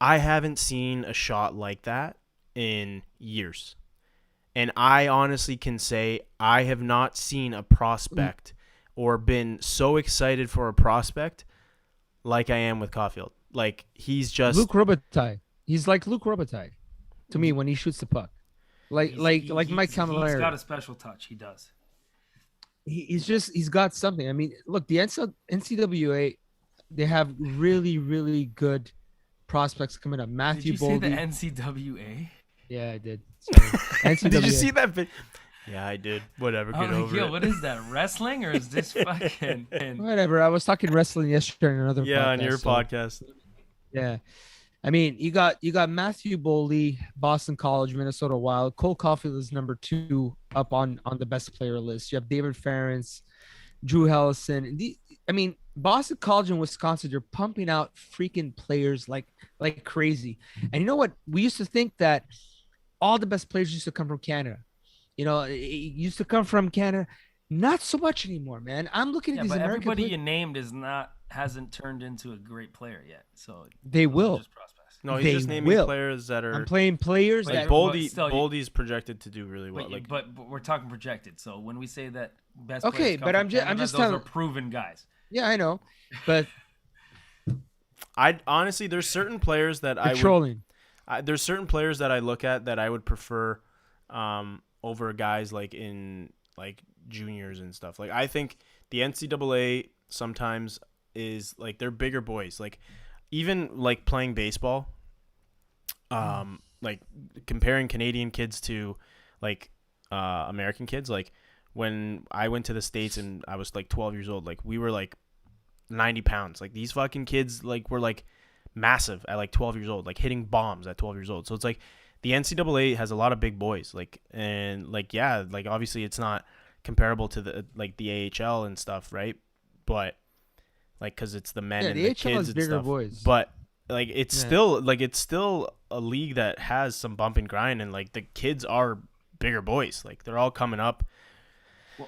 I haven't seen a shot like that in years. And I honestly can say I have not seen a prospect or been so excited for a prospect like I am with Caufield. Like, he's just Luc Robitaille. He's like Luc Robitaille to me when he shoots the puck. Like Mike Camilleri. He's got a special touch. He does. He's got something. I mean, look, the NCAA, they have really, really good prospects coming up. Matthew Boldy. Did you say the NCAA? Yeah, I did. Sorry. Did you see that? Yeah, I did. Whatever. Get over it. What is that? Wrestling or is this fucking? Whatever. I was talking wrestling yesterday on another. Yeah, on your podcast. Yeah. I mean, you got Matthew Boldy, Boston College, Minnesota Wild. Cole Caufield is number 2 up on the best player list. You have David Ferentz, Drew Hellison. I mean, Boston College and Wisconsin, they're pumping out freaking players like crazy. And you know what? We used to think that all the best players used to come from Canada. You know, it used to come from Canada. Not so much anymore, man. I'm looking at these American everybody you named hasn't turned into a great player yet. So they will. No, he's just naming players that are. I'm playing players like Boldy's projected to do really well. But we're talking projected. So when we say that best, okay, but I'm just telling. Those are proven guys. Yeah, I know, but I honestly, there's certain players that there's certain players that I look at that I would prefer over guys like in like juniors and stuff. Like, I think the NCAA sometimes is like they're bigger boys. Like, even like playing baseball, like comparing Canadian kids to like American kids. Like, when I went to the States and I was like 12 years old, like we were like 90 pounds. Like, these fucking kids like were like massive at like 12 years old, like hitting bombs at 12 years old. So it's like the NCAA has a lot of big boys. Like, and like, yeah, like obviously it's not comparable to the AHL and stuff, right? But like because it's the men Yeah, and the the HL kids has and bigger stuff. boys. But like it's still a league that has some bump and grind, and like the kids are bigger boys. Like they're all coming up.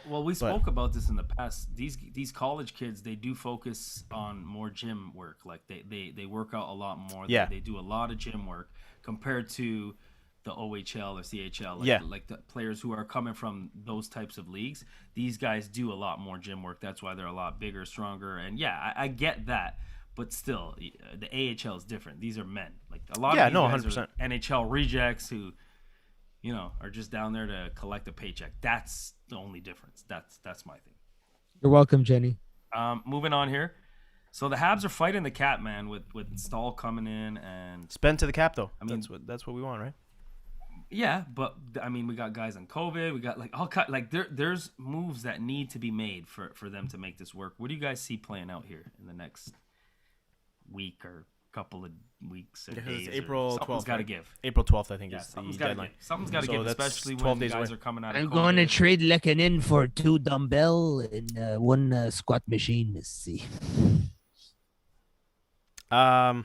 Well, we spoke about this in the past. These college kids, they do focus on more gym work. Like they work out a lot more. Yeah. They do a lot of gym work compared to the OHL or CHL. Like the players who are coming from those types of leagues. These guys do a lot more gym work. That's why they're a lot bigger, stronger. And yeah, I get that. But still, the AHL is different. These are men. Like a lot of these guys 100%. are NHL rejects who, are just down there to collect a paycheck. That's the only difference. That's my thing. You're welcome, Jenny. Moving on here. So the Habs are fighting the cap, man, with Staal coming in and Spend to the cap though. I mean, that's what we want, right? yeah, but I mean, we got guys on COVID. We got there's moves that need to be made for them to make this work. What do you guys see playing out here in the next week or couple of weeks or days? April 12th. Something's got to give. April 12th, I think, is the Something's got to deadline. give. Something's got to give, that's especially 12 when days guys away. are coming out of I'm COVID. going to trade Lekanen for 2 dumbbell and 1 squat machine. Let's see. So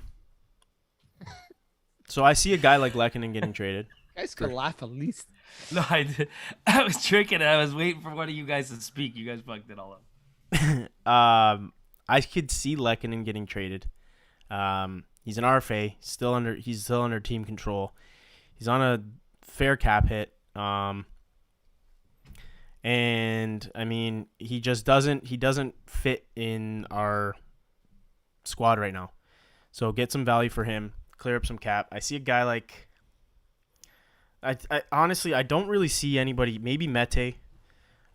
I see a guy like Lekanen getting traded. Guys could laugh at least. No, I did. I was tricking. I was waiting for one of you guys to speak. You guys fucked it all up. I could see Lekanen getting traded. He's an RFA, he's still under team control. He's on a fair cap hit. And I mean, he doesn't fit in our squad right now. So get some value for him, clear up some cap. I see a guy like I honestly I don't really see anybody, maybe Mete.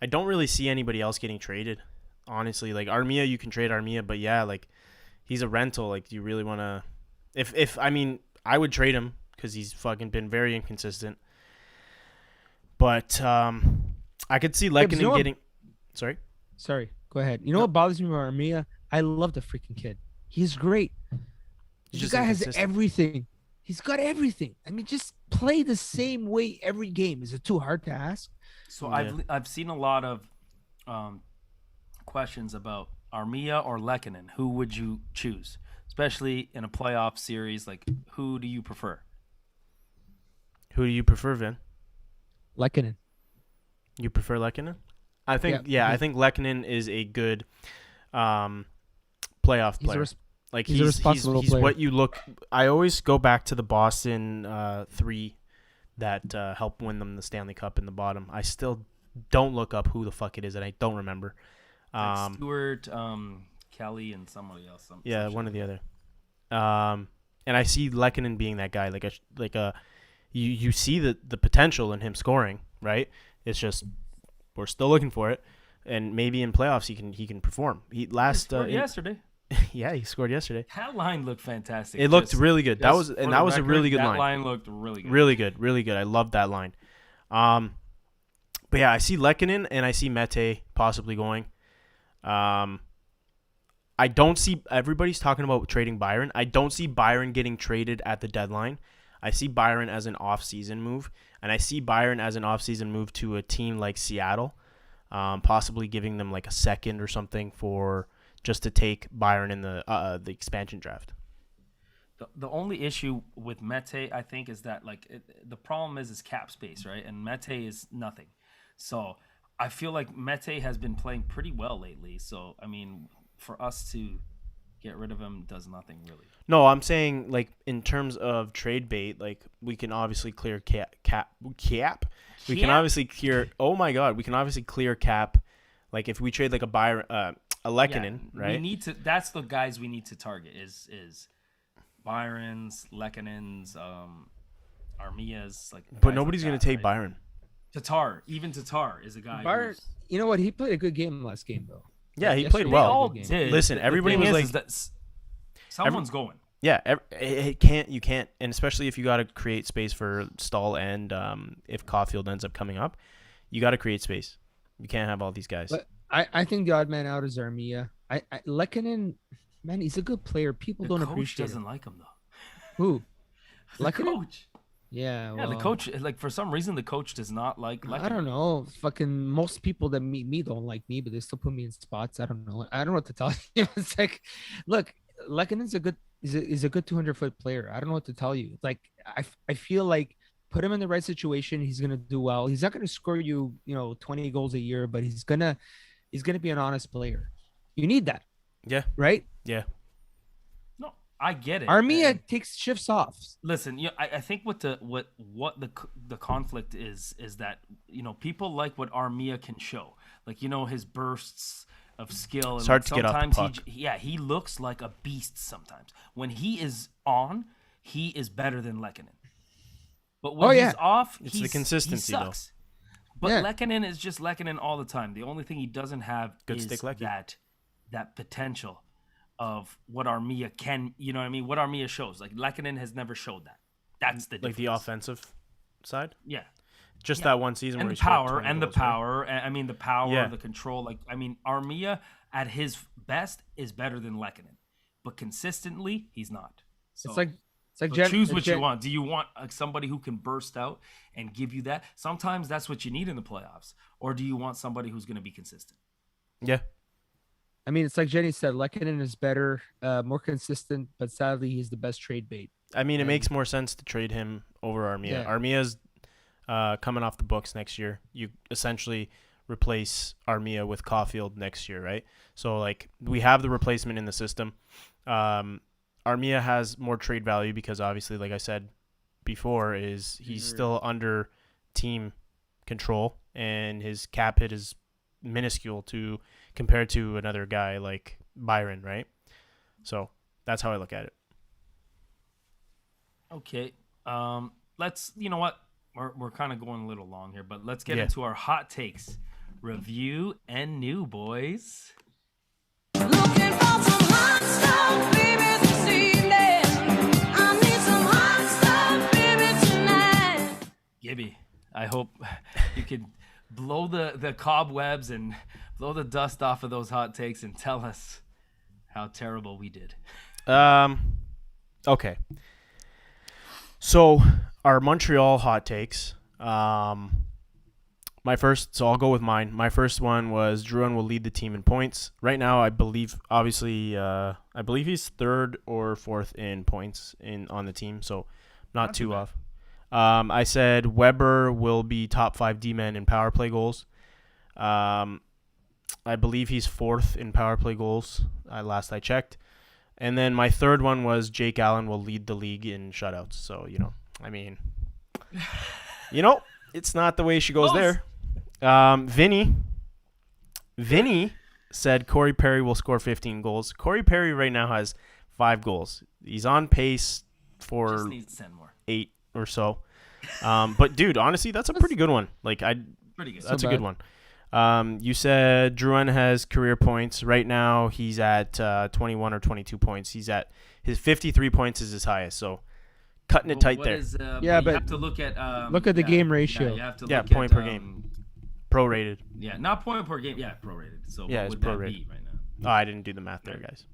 I don't really see anybody else getting traded. Honestly, like Armia, you can trade Armia, but yeah, like he's a rental. Like, do you really want to? If I mean, I would trade him because he's fucking been very inconsistent. But I could see Lekanen getting. Sorry, go ahead. You know what bothers me about Armia? I love the freaking kid. He's great. This guy has everything. He's got everything. I mean, just play the same way every game. Is it too hard to ask? So I've seen a lot of questions about Armia or Lekanen. Who would you choose, especially in a playoff series? Like, who do you prefer? Who do you prefer, Vin? Lekanen. You prefer Lekanen? I think I think Lekanen is a good playoff player. He's a responsible player. What you look. I always go back to the Boston 3 that helped win them the Stanley Cup in the bottom. I still don't look up who the fuck it is, and I don't remember. Stewart, Kelly, and somebody else. One or the other. And I see Lekanen being that guy. You see the potential in him scoring, right? It's just we're still looking for it, and maybe in playoffs he can perform. He scored yesterday. Yeah, he scored yesterday. That line looked fantastic. It looked really good. That was a really good line. That line looked really good. Really good. I loved that line. But yeah, I see Lekanen and I see Mete possibly going. I don't see everybody's talking about trading Byron. I don't see Byron getting traded at the deadline. I see Byron as an off-season move, and I see Byron as an off-season move to a team like Seattle, possibly giving them like a second or something for just to take Byron in the expansion draft. The only issue with Mete, I think, is that the problem is cap space, right? And Mete is nothing. So I feel like Mete has been playing pretty well lately. So I mean, for us to get rid of him does nothing really. No, I'm saying like in terms of trade bait, like we can obviously clear cap. We can obviously clear. Oh my God, we can obviously clear cap. Like if we trade like a Byron, a Lekanen, right? We need to. That's the guys we need to target. Is Byron's, Lekanen's, Armia's. But nobody's gonna take Byron. Tatar is a guy. Byron, you know what? He played a good game last game though. Yeah, he played well. They all did. Listen, everybody was like, someone's going. Yeah, you can't, and especially if you got to create space for Staal and if Caufield ends up coming up, you got to create space. You can't have all these guys. But I think the odd man out is Armia. Lekanen, man, he's a good player. People don't appreciate him. Doesn't like him though. Who? The coach. Yeah, Yeah, the well, coach, like for some reason, the coach does not like. I don't know. Fucking most people that meet me don't like me, but they still put me in spots. I don't know. I don't know what to tell you. It's like, look, Lekkonen's is a good 200-foot player. I don't know what to tell you. It's like I feel like put him in the right situation, he's gonna do well. He's not gonna score you 20 goals a year, but he's gonna be an honest player. You need that, Yeah. right? Yeah. No, I get it. Armia takes shifts off. Listen, I think what the conflict is that people like what Armia can show, like his bursts of skill. And It's hard to get off the sometimes he looks like a beast. Sometimes when he is on, he is better than Lekkonen. But when he's off, it's the consistency he sucks. though. But Lekkonen is just Lekkonen all the time. The only thing he doesn't have Good is stick Lecky. that potential of what Armia can, what Armia shows. Like Lekkonen has never showed that. That's the difference. Like the offensive side? Yeah. Just that one season And where the he scored power 20 and the goals, right? power. I mean the power, Yeah. the control. Like Armia at his best is better than Lekkonen, but consistently he's not. So, It's like so choose what you want. Do you want somebody who can burst out and give you that? Sometimes that's what you need in the playoffs. Or do you want somebody who's going to be consistent? Yeah. I mean, it's like Jenny said, Lekkonen is better, more consistent, but sadly, he's the best trade bait. I mean, it And- makes more sense to trade him over Armia. Yeah. Armia's coming off the books next year. You essentially replace Armia with Caufield next year, right? So, like, we have the replacement in the system. Armia has more trade value because, obviously, like I said before, he's still under team control, and his cap hit is minuscule compared to another guy like Byron, right? So that's how I look at it. Okay. Let's, you know what? We're kind of going a little long here, but let's get Yeah. into our hot takes. Review and new, boys. Looking for some hot stuff, baby, this evening. I need some hot stuff, baby, tonight. Gibby, I hope you could blow the cobwebs and blow the dust off of those hot takes and tell us how terrible we did. Okay. So our Montreal hot takes. So I'll go with mine. My first one was Drouin will lead the team in points. Right now, I believe he's third or fourth in points on the team, so not too off. I said Weber will be top 5 D-man in power play goals. I believe he's fourth in power play goals, last I checked. And then my third one was Jake Allen will lead the league in shutouts. So, it's not the way she goes there. Vinny said Corey Perry will score 15 goals. Corey Perry right now has 5 goals. He's on pace for Just needs 10 more. 8 or so. But dude, honestly, that's a pretty good one. Pretty good. That's a good one. You said Drouin has career points. Right now, he's at 21 or 22 points. He's at his 53 points is his highest. So cutting it tight there. Yeah, you but have to look at the game ratio. Yeah, you have to Yeah, look point at, per game. Prorated. Yeah, not point per game. Yeah, prorated. So Yeah, what it's would that prorated. be right now? Oh, I didn't do the math there, guys.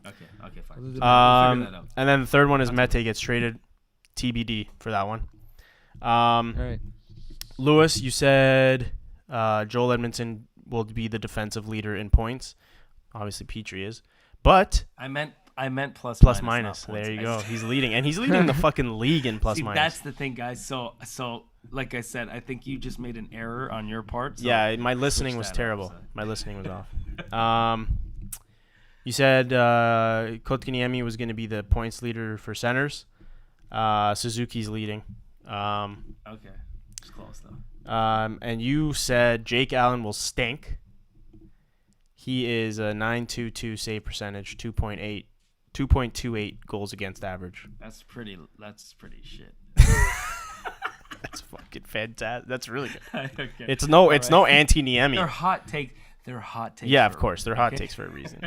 Okay, fine. We'll We'll figure that out. And then the third one is Mete gets traded. TBD for that one. All right. Lewis, you said Joel Edmondson will be the defensive leader in points. Obviously, Petrie is. But I meant plus plus minus. minus. Not points. There you go. He's leading. And he's leading the fucking league in plus See, minus. that's the thing, guys. So like I said, I think you just made an error on your part. So Yeah, my listening switch was that up, terrible. so. My listening was off. You said Kotkaniemi was going to be the points leader for centers. Suzuki's leading. Okay, it's close though. And you said Jake Allen will stink. He is a .922 save percentage, 2.28 goals against average. That's pretty shit. That's fucking fantastic. That's really good. Okay. It's no anti-Niemi. They're hot takes. They're hot takes. Yeah, for of a course. reason, They're hot okay? takes for a reason.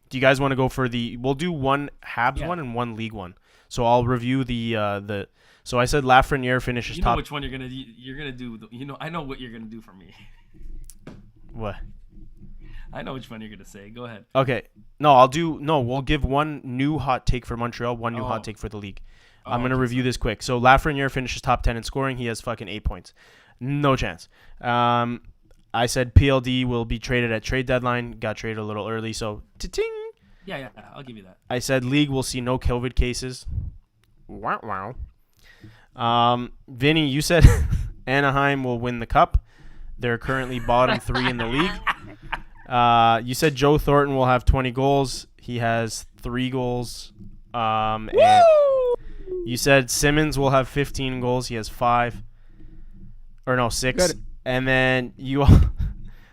Do you guys want to go for we'll do one Habs one and one league one. So I'll review the so I said Lafreniere finishes You know top. which one you're gonna do. I know what you're gonna do for me. What? I know which one you're gonna say. Go ahead. Okay. We'll give one new hot take for Montreal, one new hot take for the league. I'm going to review this quick. So Lafreniere finishes top 10 in scoring. He has fucking 8 points. No chance. I said PLD will be traded at trade deadline. Got traded a little early, so ting. Yeah, I'll give you that. I said league will see no COVID cases. Wow. Vinny, you said Anaheim will win the cup. They're currently bottom 3 in the league. You said Joe Thornton will have 20 goals. He has 3 goals. And you said Simmons will have 15 goals. He has 5. Or no, 6. Good. And then you,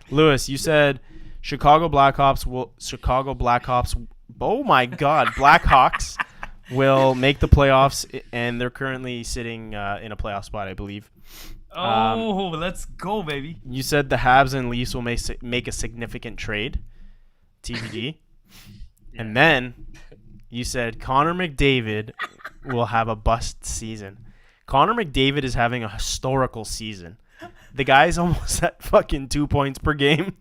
Lewis, you said Chicago Blackhawks. Oh my God, Blackhawks will make the playoffs, and they're currently sitting in a playoff spot, I believe. Let's go, baby. You said the Habs and Leafs will make a significant trade, TBD. Yeah. And then you said Connor McDavid will have a bust season. Connor McDavid is having a historical season. The guy's almost at fucking 2 points per game.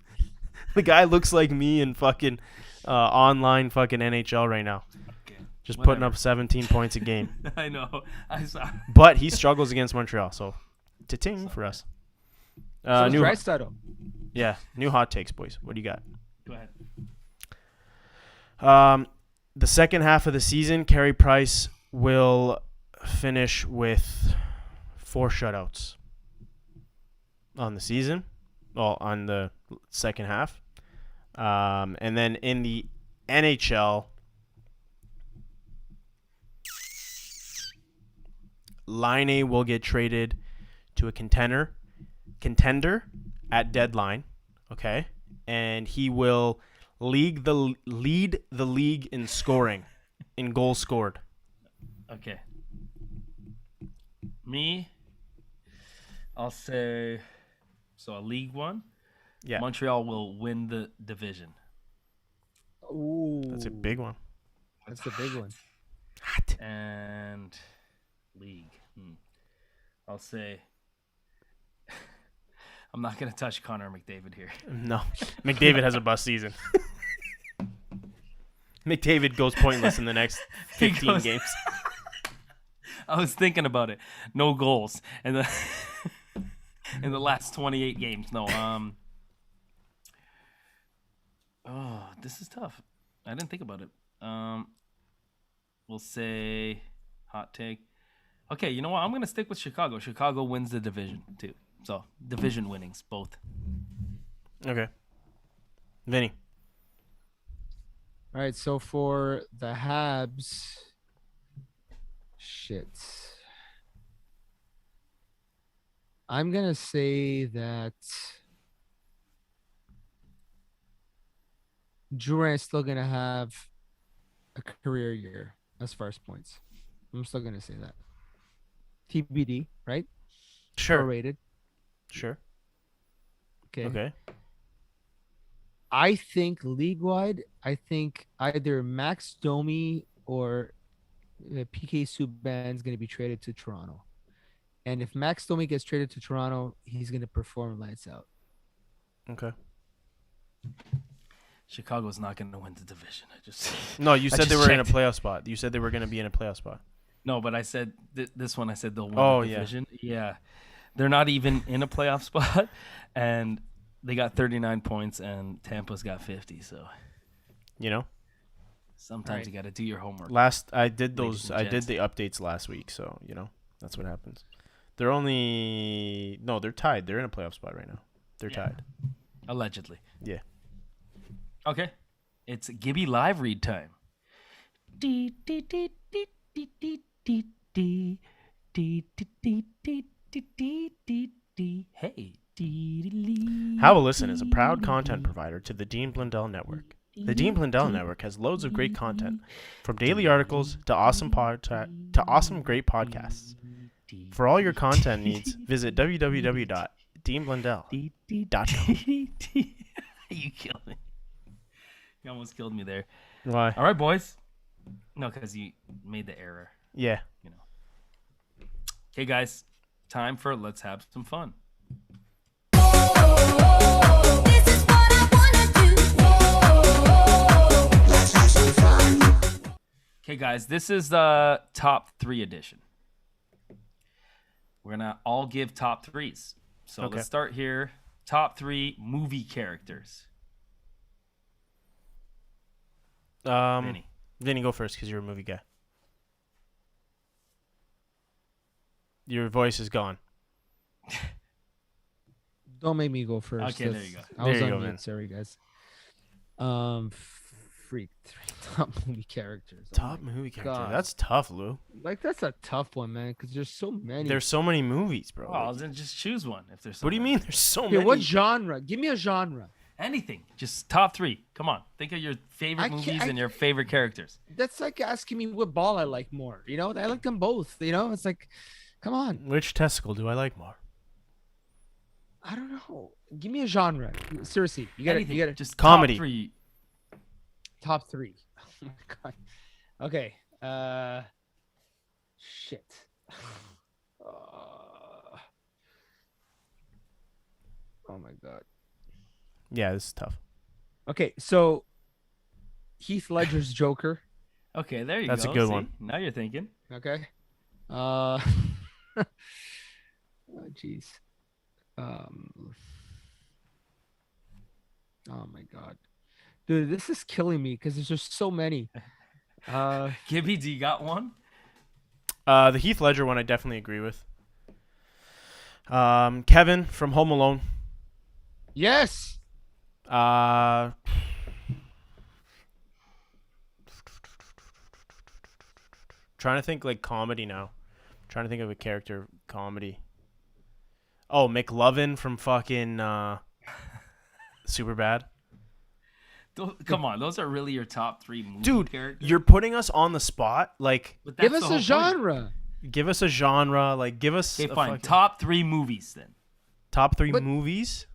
The guy looks like me in fucking online fucking NHL right now. Okay. Just putting up 17 points a game. I know. I saw. But he struggles against Montreal, so ta-ting for us. New Draisaitl. Yeah, new hot takes, boys. What do you got? Go ahead. The second half of the season, Carey Price will finish with 4 shutouts on the season. Well, on the second half. And then in the NHL, Laine will get traded to a contender at deadline, okay? And he will lead the league in scoring, in goals scored. Okay. Me, I'll say, so a League One. Yeah. Montreal will win the division. Ooh, That's a big one. That's a big one. And League. I'll say, I'm not going to touch Connor McDavid here. No. McDavid has a bust season. McDavid goes pointless in the next 15 games. I was thinking about it. No goals. And in the last 28 games. No. Oh, this is tough. I didn't think about it. We'll say hot take. Okay, you know what? I'm going to stick with Chicago. Chicago wins the division, too. So, division winnings, both. Okay. Vinny. All right, so for the Habs, I'm going to say that Duran is still going to have a career year as far as points. I'm still going to say that. TBD, right? Sure. Prorated. Sure. Okay. I think league-wide, either Max Domi or PK Subban is going to be traded to Toronto. And if Max Domi gets traded to Toronto, he's going to perform lights out. Okay. Chicago's not going to win the division. No, you said they were in a playoff spot. You said they were going to be in a playoff spot. No, but I said this one. I said they'll win the division. Yeah, they're not even in a playoff spot, and they got 39 points, and Tampa's got 50. So, sometimes you got to do your homework. I did the updates last week, so that's what happens. They're tied. They're in a playoff spot right now. They're tied. Allegedly. Yeah. Okay, it's Gibby live read time. Hey. Have a Listen is a proud content provider to the Dean Blundell Network. The Dean Blundell Network has loads of great content, from daily articles to awesome great podcasts. For all your content needs, visit www.deanblundell.com. You killed me. You almost killed me there. Why? All right, boys. No, because you made the error. Yeah. Okay, guys. Time for Let's Have Some Fun. Okay, guys, this is the top 3 edition. We're going to all give top 3s. So Okay. let's start here. Top 3 movie characters. Vinny, go first because you're a movie guy. Your voice is gone. Don't make me go first. Okay, there you go. I was There you on go, mute. man. Sorry, guys. Freak 3 top movie characters. Oh Top my movie character. God. That's tough, Lou. Like that's a tough one, man, because there's so many. There's so many movies, bro. Well, then just choose one if there's. What do you many. mean? There's so Okay, many. what genre? Give me a genre. Anything. Just top 3. Come on. Think of your favorite movies and your favorite characters. That's like asking me what ball I like more. You know, I like them both. You know, it's like, come on. Which testicle do I like more? I don't know. Give me a genre. Seriously, you gotta, Anything. you gotta. Just Comedy. Top 3. Top 3. Oh my god. Okay. Shit. Oh my god. Yeah, this is tough. Okay, so Heath Ledger's Joker. Okay, there you That's go. a good See? one. Now you're thinking. Okay. Oh jeez. Oh my god. Dude, this is killing me because there's just so many. Gibby, do you got one? The Heath Ledger one I definitely agree with. Kevin from Home Alone. Yes. Trying to think like comedy now. Trying to think of a character comedy. Oh, McLovin from fucking Superbad. Come on, those are really your top 3 movie Dude, characters. you're putting us on the spot. Like, But Give that's us the a whole point. genre. give us a genre. Like, give us Okay, a fine. fucking- Top 3 movies then. top 3 But- movies.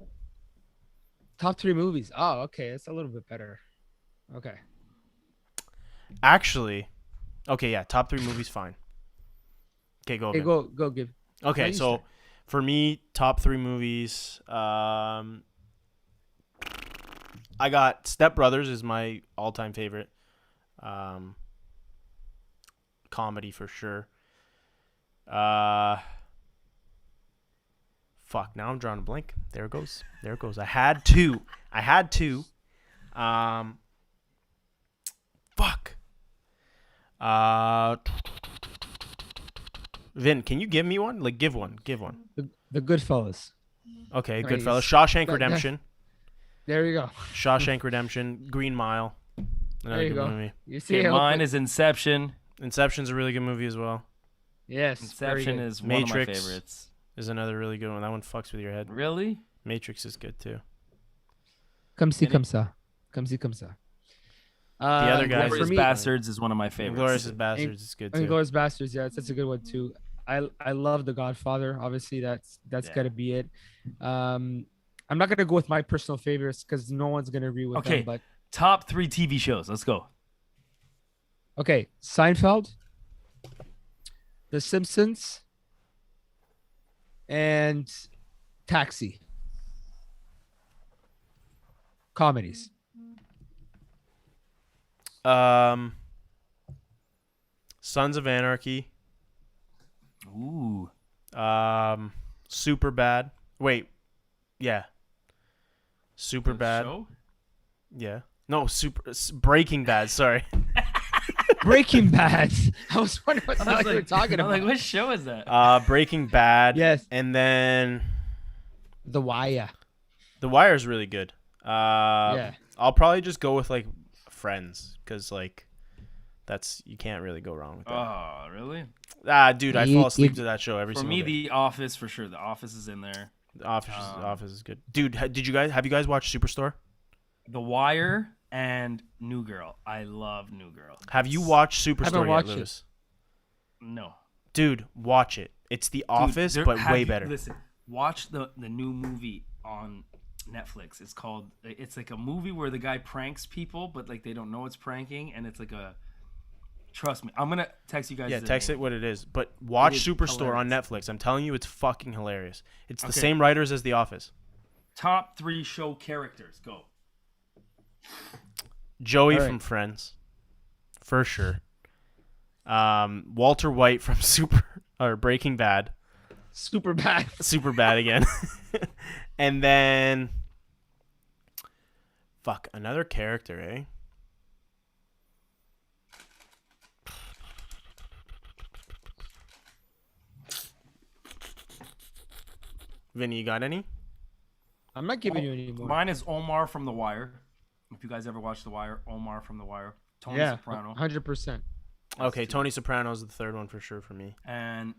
Top 3 movies. Oh, okay. That's a little bit better. Okay. Actually, okay, yeah, top 3 movies, fine. Okay, go. Hey, Vin. go give. Okay, you so start. for me, top 3 movies. I got Step Brothers is my all-time favorite. Comedy for sure. Fuck, now I'm drawing a blank. There it goes. I had two. Fuck. Vin, can you give me one? Like, give one. The Goodfellas. Okay, Right, Goodfellas. yes. Shawshank That- Redemption. There you go. Shawshank Redemption. Green Mile. Another There you good go. movie. You see Okay, how mine quick- is Inception. Inception's a really good movie as well. Yes. very Inception good. is one of my Matrix. favorites. Is another really good one. That one fucks with your head. Really? Matrix is good too. Come see, Any- come ça. Come see, come ça. The other guys Glorious is me, Bastards is one of my favorites. Glorious Bastards is good too. Inglourious Bastards. Yeah, that's a good one too. I love The Godfather. Obviously, that's Yeah. gotta be it. I'm not gonna go with my personal favorites because no one's gonna agree with Okay. them. But Top 3 TV shows. Let's go. okay, Seinfeld, The Simpsons, and Taxi. Comedies. Sons of Anarchy. Ooh. Super Bad. Wait. Yeah. Super The Bad. show? Yeah. No, Breaking Bad. Sorry. Breaking Bad. I was wondering what the I hell was you were talking I'm about. like, what show is that? Breaking Bad. Yes. And then The Wire. The Wire is really good. Yeah. I'll probably just go with like Friends because like you can't really go wrong with that. Oh, really? Dude, I fall asleep to that show every For single me, day. The Office for sure. The Office is in there. The Office is good. Dude, have you guys watched Superstore? The Wire and New Girl. I love New Girl. Have you watched Superstore yet, watched it. Lewis? No. Dude, watch it. It's The Office, Dude, but have way you- better. Listen, watch the new movie on Netflix. It's like a movie where the guy pranks people, but like they don't know it's pranking, and it's like a. Trust me, I'm gonna text you guys. Yeah, the text name. it what it is. But watch is Superstore on hilarious. Netflix. I'm telling you, it's fucking hilarious. It's the Okay. same writers as The Office. Top 3 show characters. Go. Joey All right. from Friends, for sure. Walter White from Breaking Bad. Super bad. Super bad again. And then another character, eh? Vinny, you got any? I'm not giving you any more. Mine is Omar from The Wire. If you guys ever watched The Wire, Omar from The Wire. Tony Yeah, Soprano. 100%. Okay, Tony Soprano's the third one for sure for me. And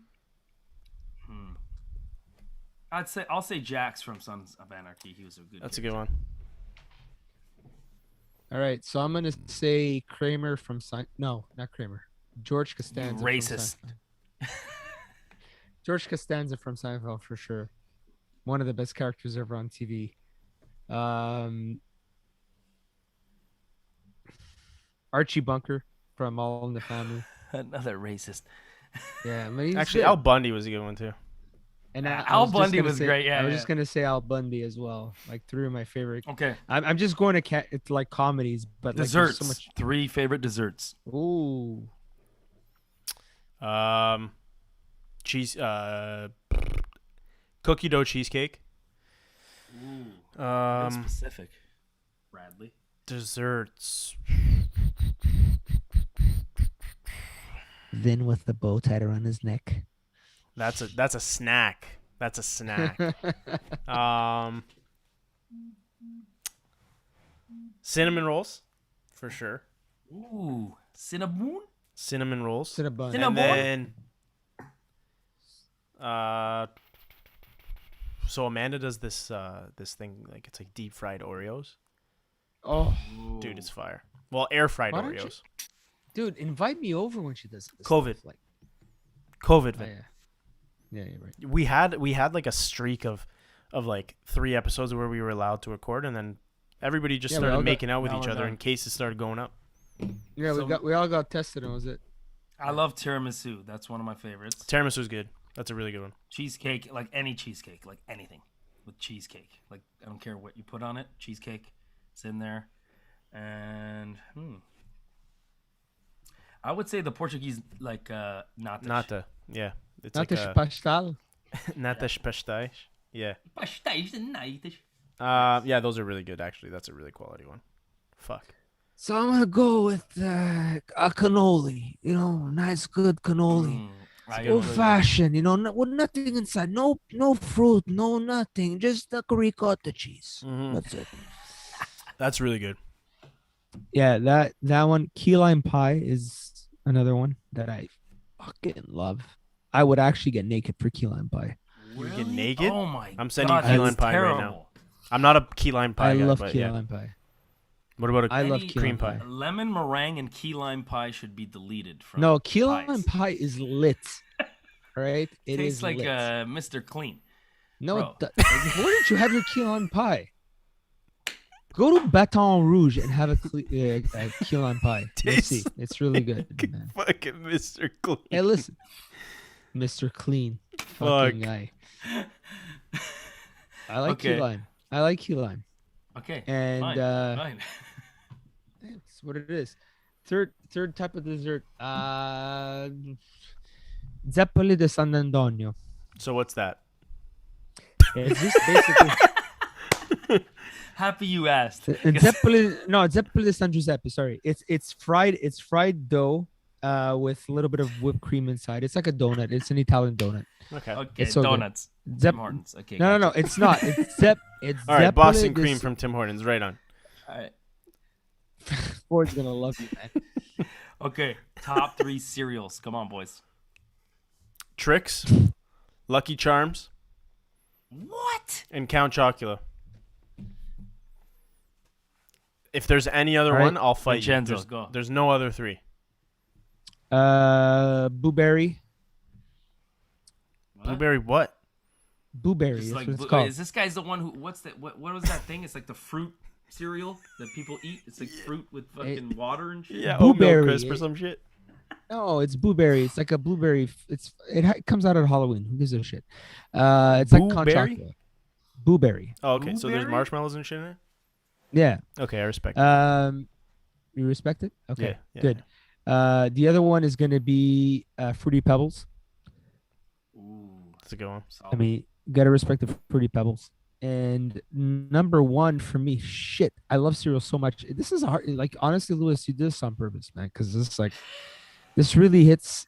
I'll say Jax from Sons of Anarchy. He was a good. That's a good one. All right, so I'm gonna say Kramer from No, not Kramer. George Costanza. You racist. George Costanza from Seinfeld for sure. One of the best characters ever on TV. Archie Bunker from All in the Family. Another racist. Yeah, I mean, actually, good. Al Bundy was a good one too. And Al Bundy was great. Yeah, I was just gonna say Al Bundy as well. Like three of my favorite. Okay. I'm just going to it's like comedies, but desserts. Like, so much... 3 favorite desserts. Ooh. Cheese. Cookie dough cheesecake. Ooh. Specific. Bradley. Desserts. Vin with the bow tied around his neck. That's a snack. That's a snack. Cinnamon rolls, for sure. Ooh, cinnamon. Cinnamon rolls. Cinnabon. And then, so Amanda does this thing, like it's like deep fried Oreos. Oh, dude, it's fire. Well, air fried Oreos. Dude, invite me over when she does this. COVID. Stuff. Like, COVID. Oh, yeah. Yeah, you're right. We had like a streak of like 3 episodes where we were allowed to record, and then everybody just started making out with each other, and cases started going up. Yeah, we all got tested, and was it? I love tiramisu. That's one of my favorites. Tiramisu's good. That's a really good one. Cheesecake, like any cheesecake, like anything with cheesecake. Like I don't care what you put on it. Cheesecake, it's in there, and I would say the Portuguese like nata. Yeah. It's Nata like pastel. Nata pastéis. Yeah. Pastéis de nata. Yeah, those are really good actually. That's a really quality one. Fuck. So I'm gonna go with a cannoli. You know, nice good cannoli. Old fashioned. You know, with nothing inside. No fruit. No nothing. Just the ricotta cheese. Mm-hmm. That's it. That's really good. Yeah, that one. Key lime pie is another one that I fucking love. I would actually get naked for key lime pie. You get naked? Oh my god. I'm sending you key lime pie right now. I'm not a key lime pie guy. I love but key yeah. lime pie. What about I love key cream lime pie? Lemon meringue and key lime pie should be deleted from. No, key lime pie is lit. Right? It tastes is like lit. Mr. Clean. No, where did you have your key lime pie? Go to Baton Rouge and have a key lime pie. You'll see. It's really good, man. Fucking Mr. Clean. Hey, listen. Mr. Clean. Fucking guy. I like key lime. I like key lime. Okay. And fine. that's what it is. Third type of dessert. Zeppoli de San Antonio. So what's that? It's just basically Happy you asked. Zeppoli de San Giuseppe. Sorry, it's fried dough with a little bit of whipped cream inside. It's like a donut. It's an Italian donut. Okay, it's so donuts. Tim Hortons. Okay. No, it's not. It's It's all right. Zeppoli Boston cream from Tim Hortons. Right on. All right. Ford's gonna love you, man. Okay, top 3 cereals. Come on, boys. Trix, Lucky Charms. What? And Count Chocula. If there's any other one, I'll fight Vincenzo, you. go. There's no other 3. Blueberry. Blueberry what? Blueberry. It's That's like, what it's called. is this guy's the one who? What's that? What was that thing? It's like the fruit cereal that people eat. It's like fruit with fucking water and shit. Yeah, Blueberry. oatmeal crisp or some shit. No, it's blueberry. It's like a blueberry. It comes out at Halloween. Who gives a shit? It's like Count Chocula. Blueberry. Oh, okay. Blueberry? So there's marshmallows and shit in it. Yeah. Okay, I respect it. You respect it? Okay, Yeah, good. The other one is going to be Fruity Pebbles. Ooh, That's a good one. I solid. mean, gotta respect the Fruity Pebbles. And number one for me, shit, I love cereal so much. This is hard. Like honestly, Lewis, you did this on purpose, man, because this really hits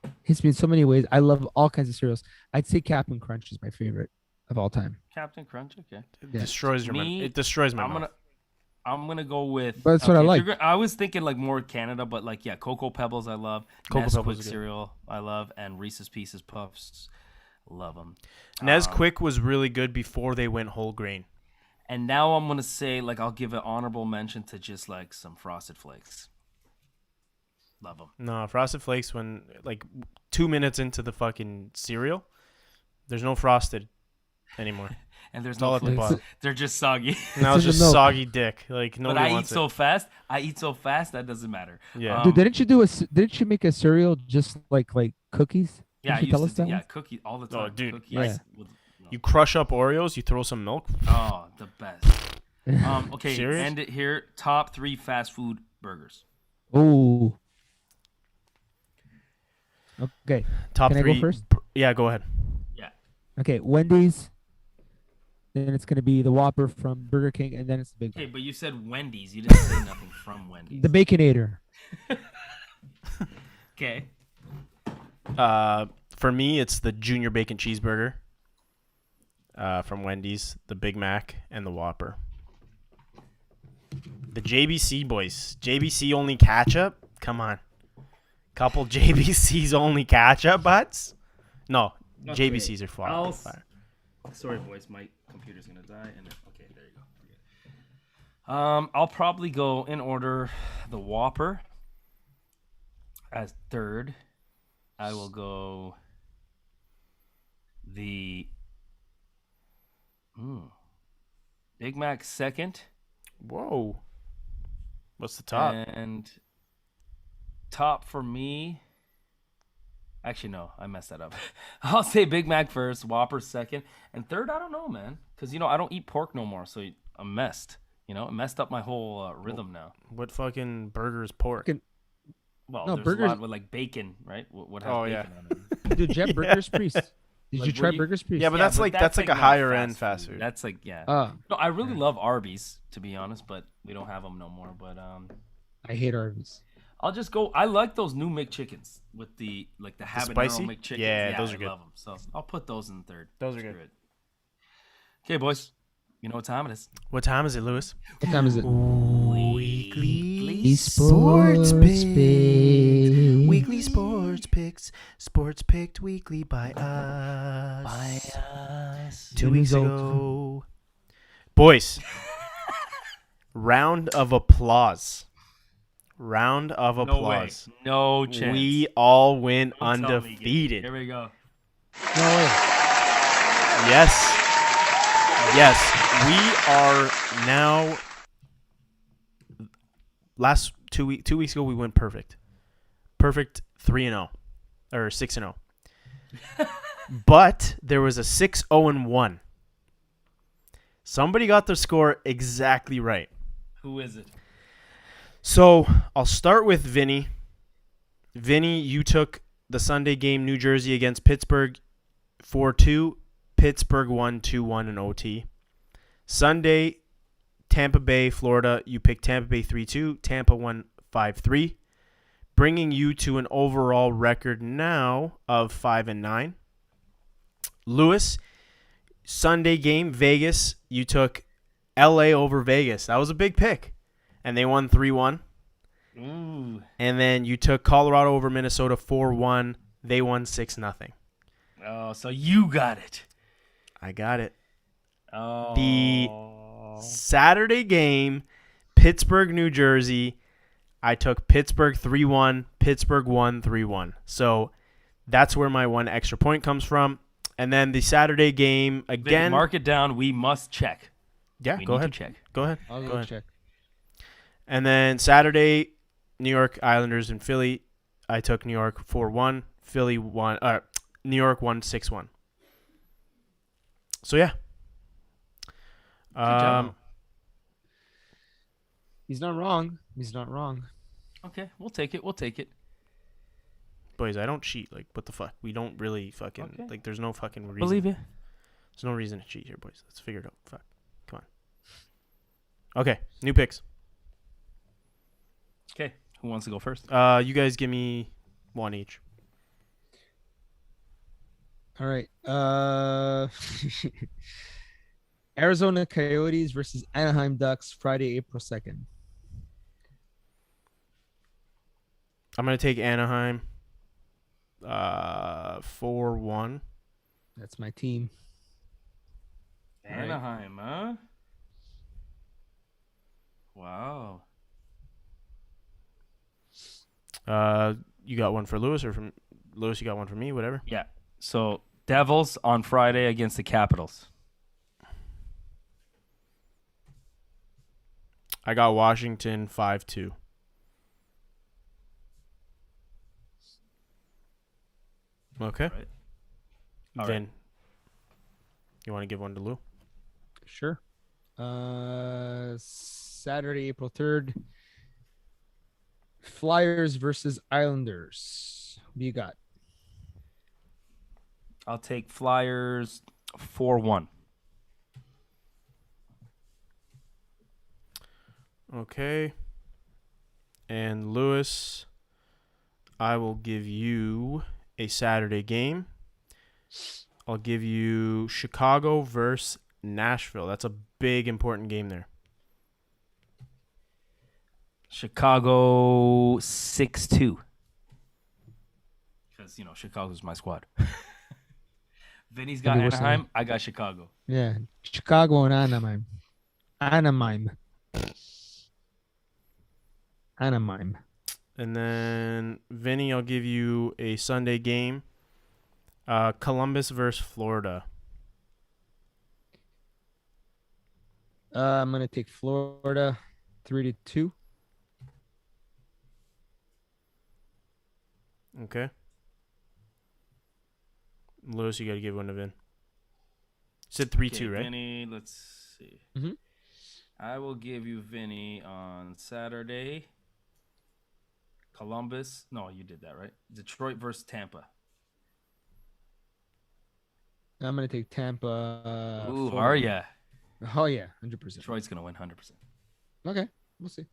me in so many ways. I love all kinds of cereals. I'd say Captain Crunch is my favorite of all time. Captain Crunch. Okay. It Yeah. destroys Me, It destroys my I'm mouth. gonna go with. But that's what I if you're like. I was thinking like more Canada, but like Cocoa Pebbles I love. Cocoa Pebbles Nesquik is good. cereal I love, and Reese's Pieces Puffs, love them. Nesquik was really good before they went whole grain. And now I'm gonna say like I'll give an honorable mention to just like some Frosted Flakes. Love them. No, Frosted Flakes, when like 2 minutes into the fucking cereal, there's no frosted anymore. And there's It's all no at the flakes. bottom. They're just soggy. Now it's in the just milk. soggy dick. Like But nobody I eat wants so it. fast. That doesn't matter. Yeah. Dude, didn't you make a cereal just like cookies? Yeah, I Didn't you tell us used to that do, once? cookie all the Oh, time. dude, Cookies Yeah. with- no. You crush up Oreos, you throw some milk. Oh, the best. Okay, Serious? end it here. Top 3 fast food burgers. Oh. Okay. Top Can I go 3. first? Yeah, go ahead. Yeah. Okay. Wendy's. Then it's gonna be the Whopper from Burger King, and then it's the Big Okay, Mac. but you said Wendy's. You didn't say nothing from Wendy's. The Baconator. Okay. For me, it's the Junior Bacon Cheeseburger from Wendy's, the Big Mac, and the Whopper. The JBC boys. JBC only ketchup? Come on. Couple JBC's only ketchup butts? No, Okay, JBC's are I'll fire. Sorry, boys. My computer's gonna die. And okay, there you go. I'll probably go in order. The Whopper as third. I will go the Big Mac second. Whoa. What's the top? And top for me. Actually, no, I messed that up. I'll say Big Mac first, Whopper second, and third. I don't know, man, because I don't eat pork no more, so I'm messed. It messed up my whole rhythm now. What fucking burger is pork? Well, No, there's burgers- a lot with like bacon, right? What has Oh, bacon yeah. on it? Dude, Jet Burgers Priest. Did Like, you try what do you- Burgers Priest? Yeah, but that's like a not higher end fast food. That's like yeah. Oh, No, I really love Arby's to be honest, but we don't have them no more. But I hate Arby's. I'll just go. I like those new McChickens with the habanero spicy? McChickens. Yeah, those are I good. love them. So I'll put those in third. Those are Screw good. it. Okay, boys. You know what time it is? What time is it, Lewis? What time is it? Weekly Sports Pick. Weekly sports picks. Sports picked weekly by us. 2 weeks ago. Boys. Round of applause. Round of applause. No chance. We all went Don't tell me, Gibby. undefeated. Here we go. No way. Yes. Yes. We are now. Last 2 weeks ago, we went perfect. Perfect 3-0. Or 6-0. But there was a 6-0-1. Somebody got the score exactly right. Who is it? So I'll start with Vinny. Vinny, you took the Sunday game, New Jersey against Pittsburgh 4-2. Pittsburgh won 2-1 in OT. Sunday, Tampa Bay, Florida. You picked Tampa Bay 3-2. Tampa won 5-3. Bringing you to an overall record now of 5-9. Lewis, Sunday game, Vegas. You took LA over Vegas. That was a big pick. And they won 3-1. Ooh. And then you took Colorado over Minnesota 4-1. They won 6-0. Oh, so you got it. I got it. Oh. The Saturday game, Pittsburgh, New Jersey. I took Pittsburgh 3-1. Pittsburgh won 3-1. So that's where my one extra point comes from. And then the Saturday game again. Mark it down. We must check. Yeah, We go need ahead. to check. Go ahead. I'll Go go ahead. check. And then Saturday, New York Islanders and Philly. I took New York 4-1. Philly won. New York won 6-1. So yeah. job. He's not wrong. He's not wrong. Okay, we'll take it. We'll take it. Boys, I don't cheat. Like, what the fuck? We don't really fucking like. There's no fucking reason. Believe it. There's no reason to cheat here, boys. Let's figure it out. Fuck. Come on. Okay, new picks. Okay, who wants to go first? You guys give me one each. All right. Arizona Coyotes versus Anaheim Ducks, Friday, April 2nd. I'm gonna take Anaheim. 4-1. That's my team. Anaheim, huh? Wow. You got one for Lewis, or from Lewis? You got one for me? Whatever. Yeah. So Devils on Friday against the Capitals. I got Washington 5-2. Okay. All Then right. you want to give one to Lou? Sure. Saturday, April 3rd. Flyers versus Islanders. What do you got? I'll take Flyers 4-1. Okay. And Lewis, I will give you a Saturday game. I'll give you Chicago versus Nashville. That's a big, important game there. Chicago 6-2. Because, Chicago's my squad. Vinny's got Maybe we're Anaheim. saying- I got Chicago. Yeah, Chicago and Anaheim. Anaheim. And then, Vinny, I'll give you a Sunday game. Columbus versus Florida. I'm gonna take Florida 3-2. Okay. Lewis, you got to give one to Vin. Said 3-2, right? Vinny, let's see. Mhm. I will give you Vinny on Saturday. Columbus. No, you did that, right? Detroit versus Tampa. I'm gonna take Tampa. Ooh, 4. are ya? Oh yeah, 100%. Detroit's going to win 100%. Okay, we'll see.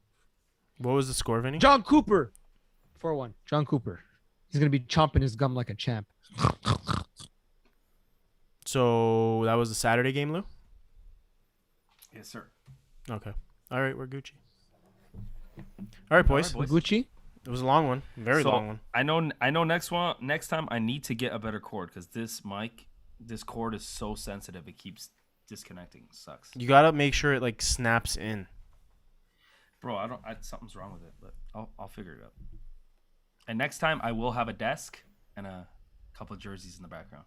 What was the score, Vinny? John Cooper, 4-1. John Cooper. He's gonna be chomping his gum like a champ. So that was the Saturday game, Lou? Yes, sir. Okay. All right, we're Gucci. All right, boys. boys. Gucci. It was a long one. Very So, long one. I know next time I need to get a better cord because this cord is so sensitive. It keeps disconnecting. It sucks. You got to make sure it like snaps in. Bro, something's wrong with it, but I'll figure it out. And next time I will have a desk and a couple of jerseys in the background.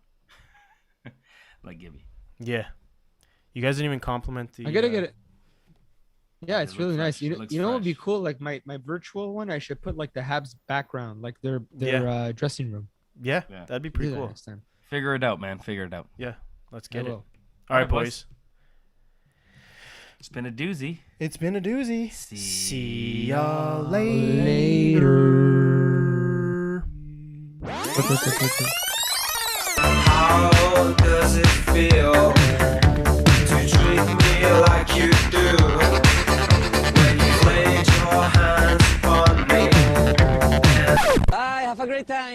Like Gibby. Yeah. You guys didn't even compliment the I gotta get it. Yeah, it's It really looks nice. fresh. It looks You know what would be fresh. cool? Like my virtual one, I should put like the Habs background, like their dressing room. Yeah, Yeah. that'd be pretty Do that cool. next time. Figure it out, man. Figure it out. Yeah, let's I get it. will. All right, boys. It's been a doozy. It's been a doozy. See ya Later. How does it feel to treat me like you do when you laid your hands on me? Bye, have a great time.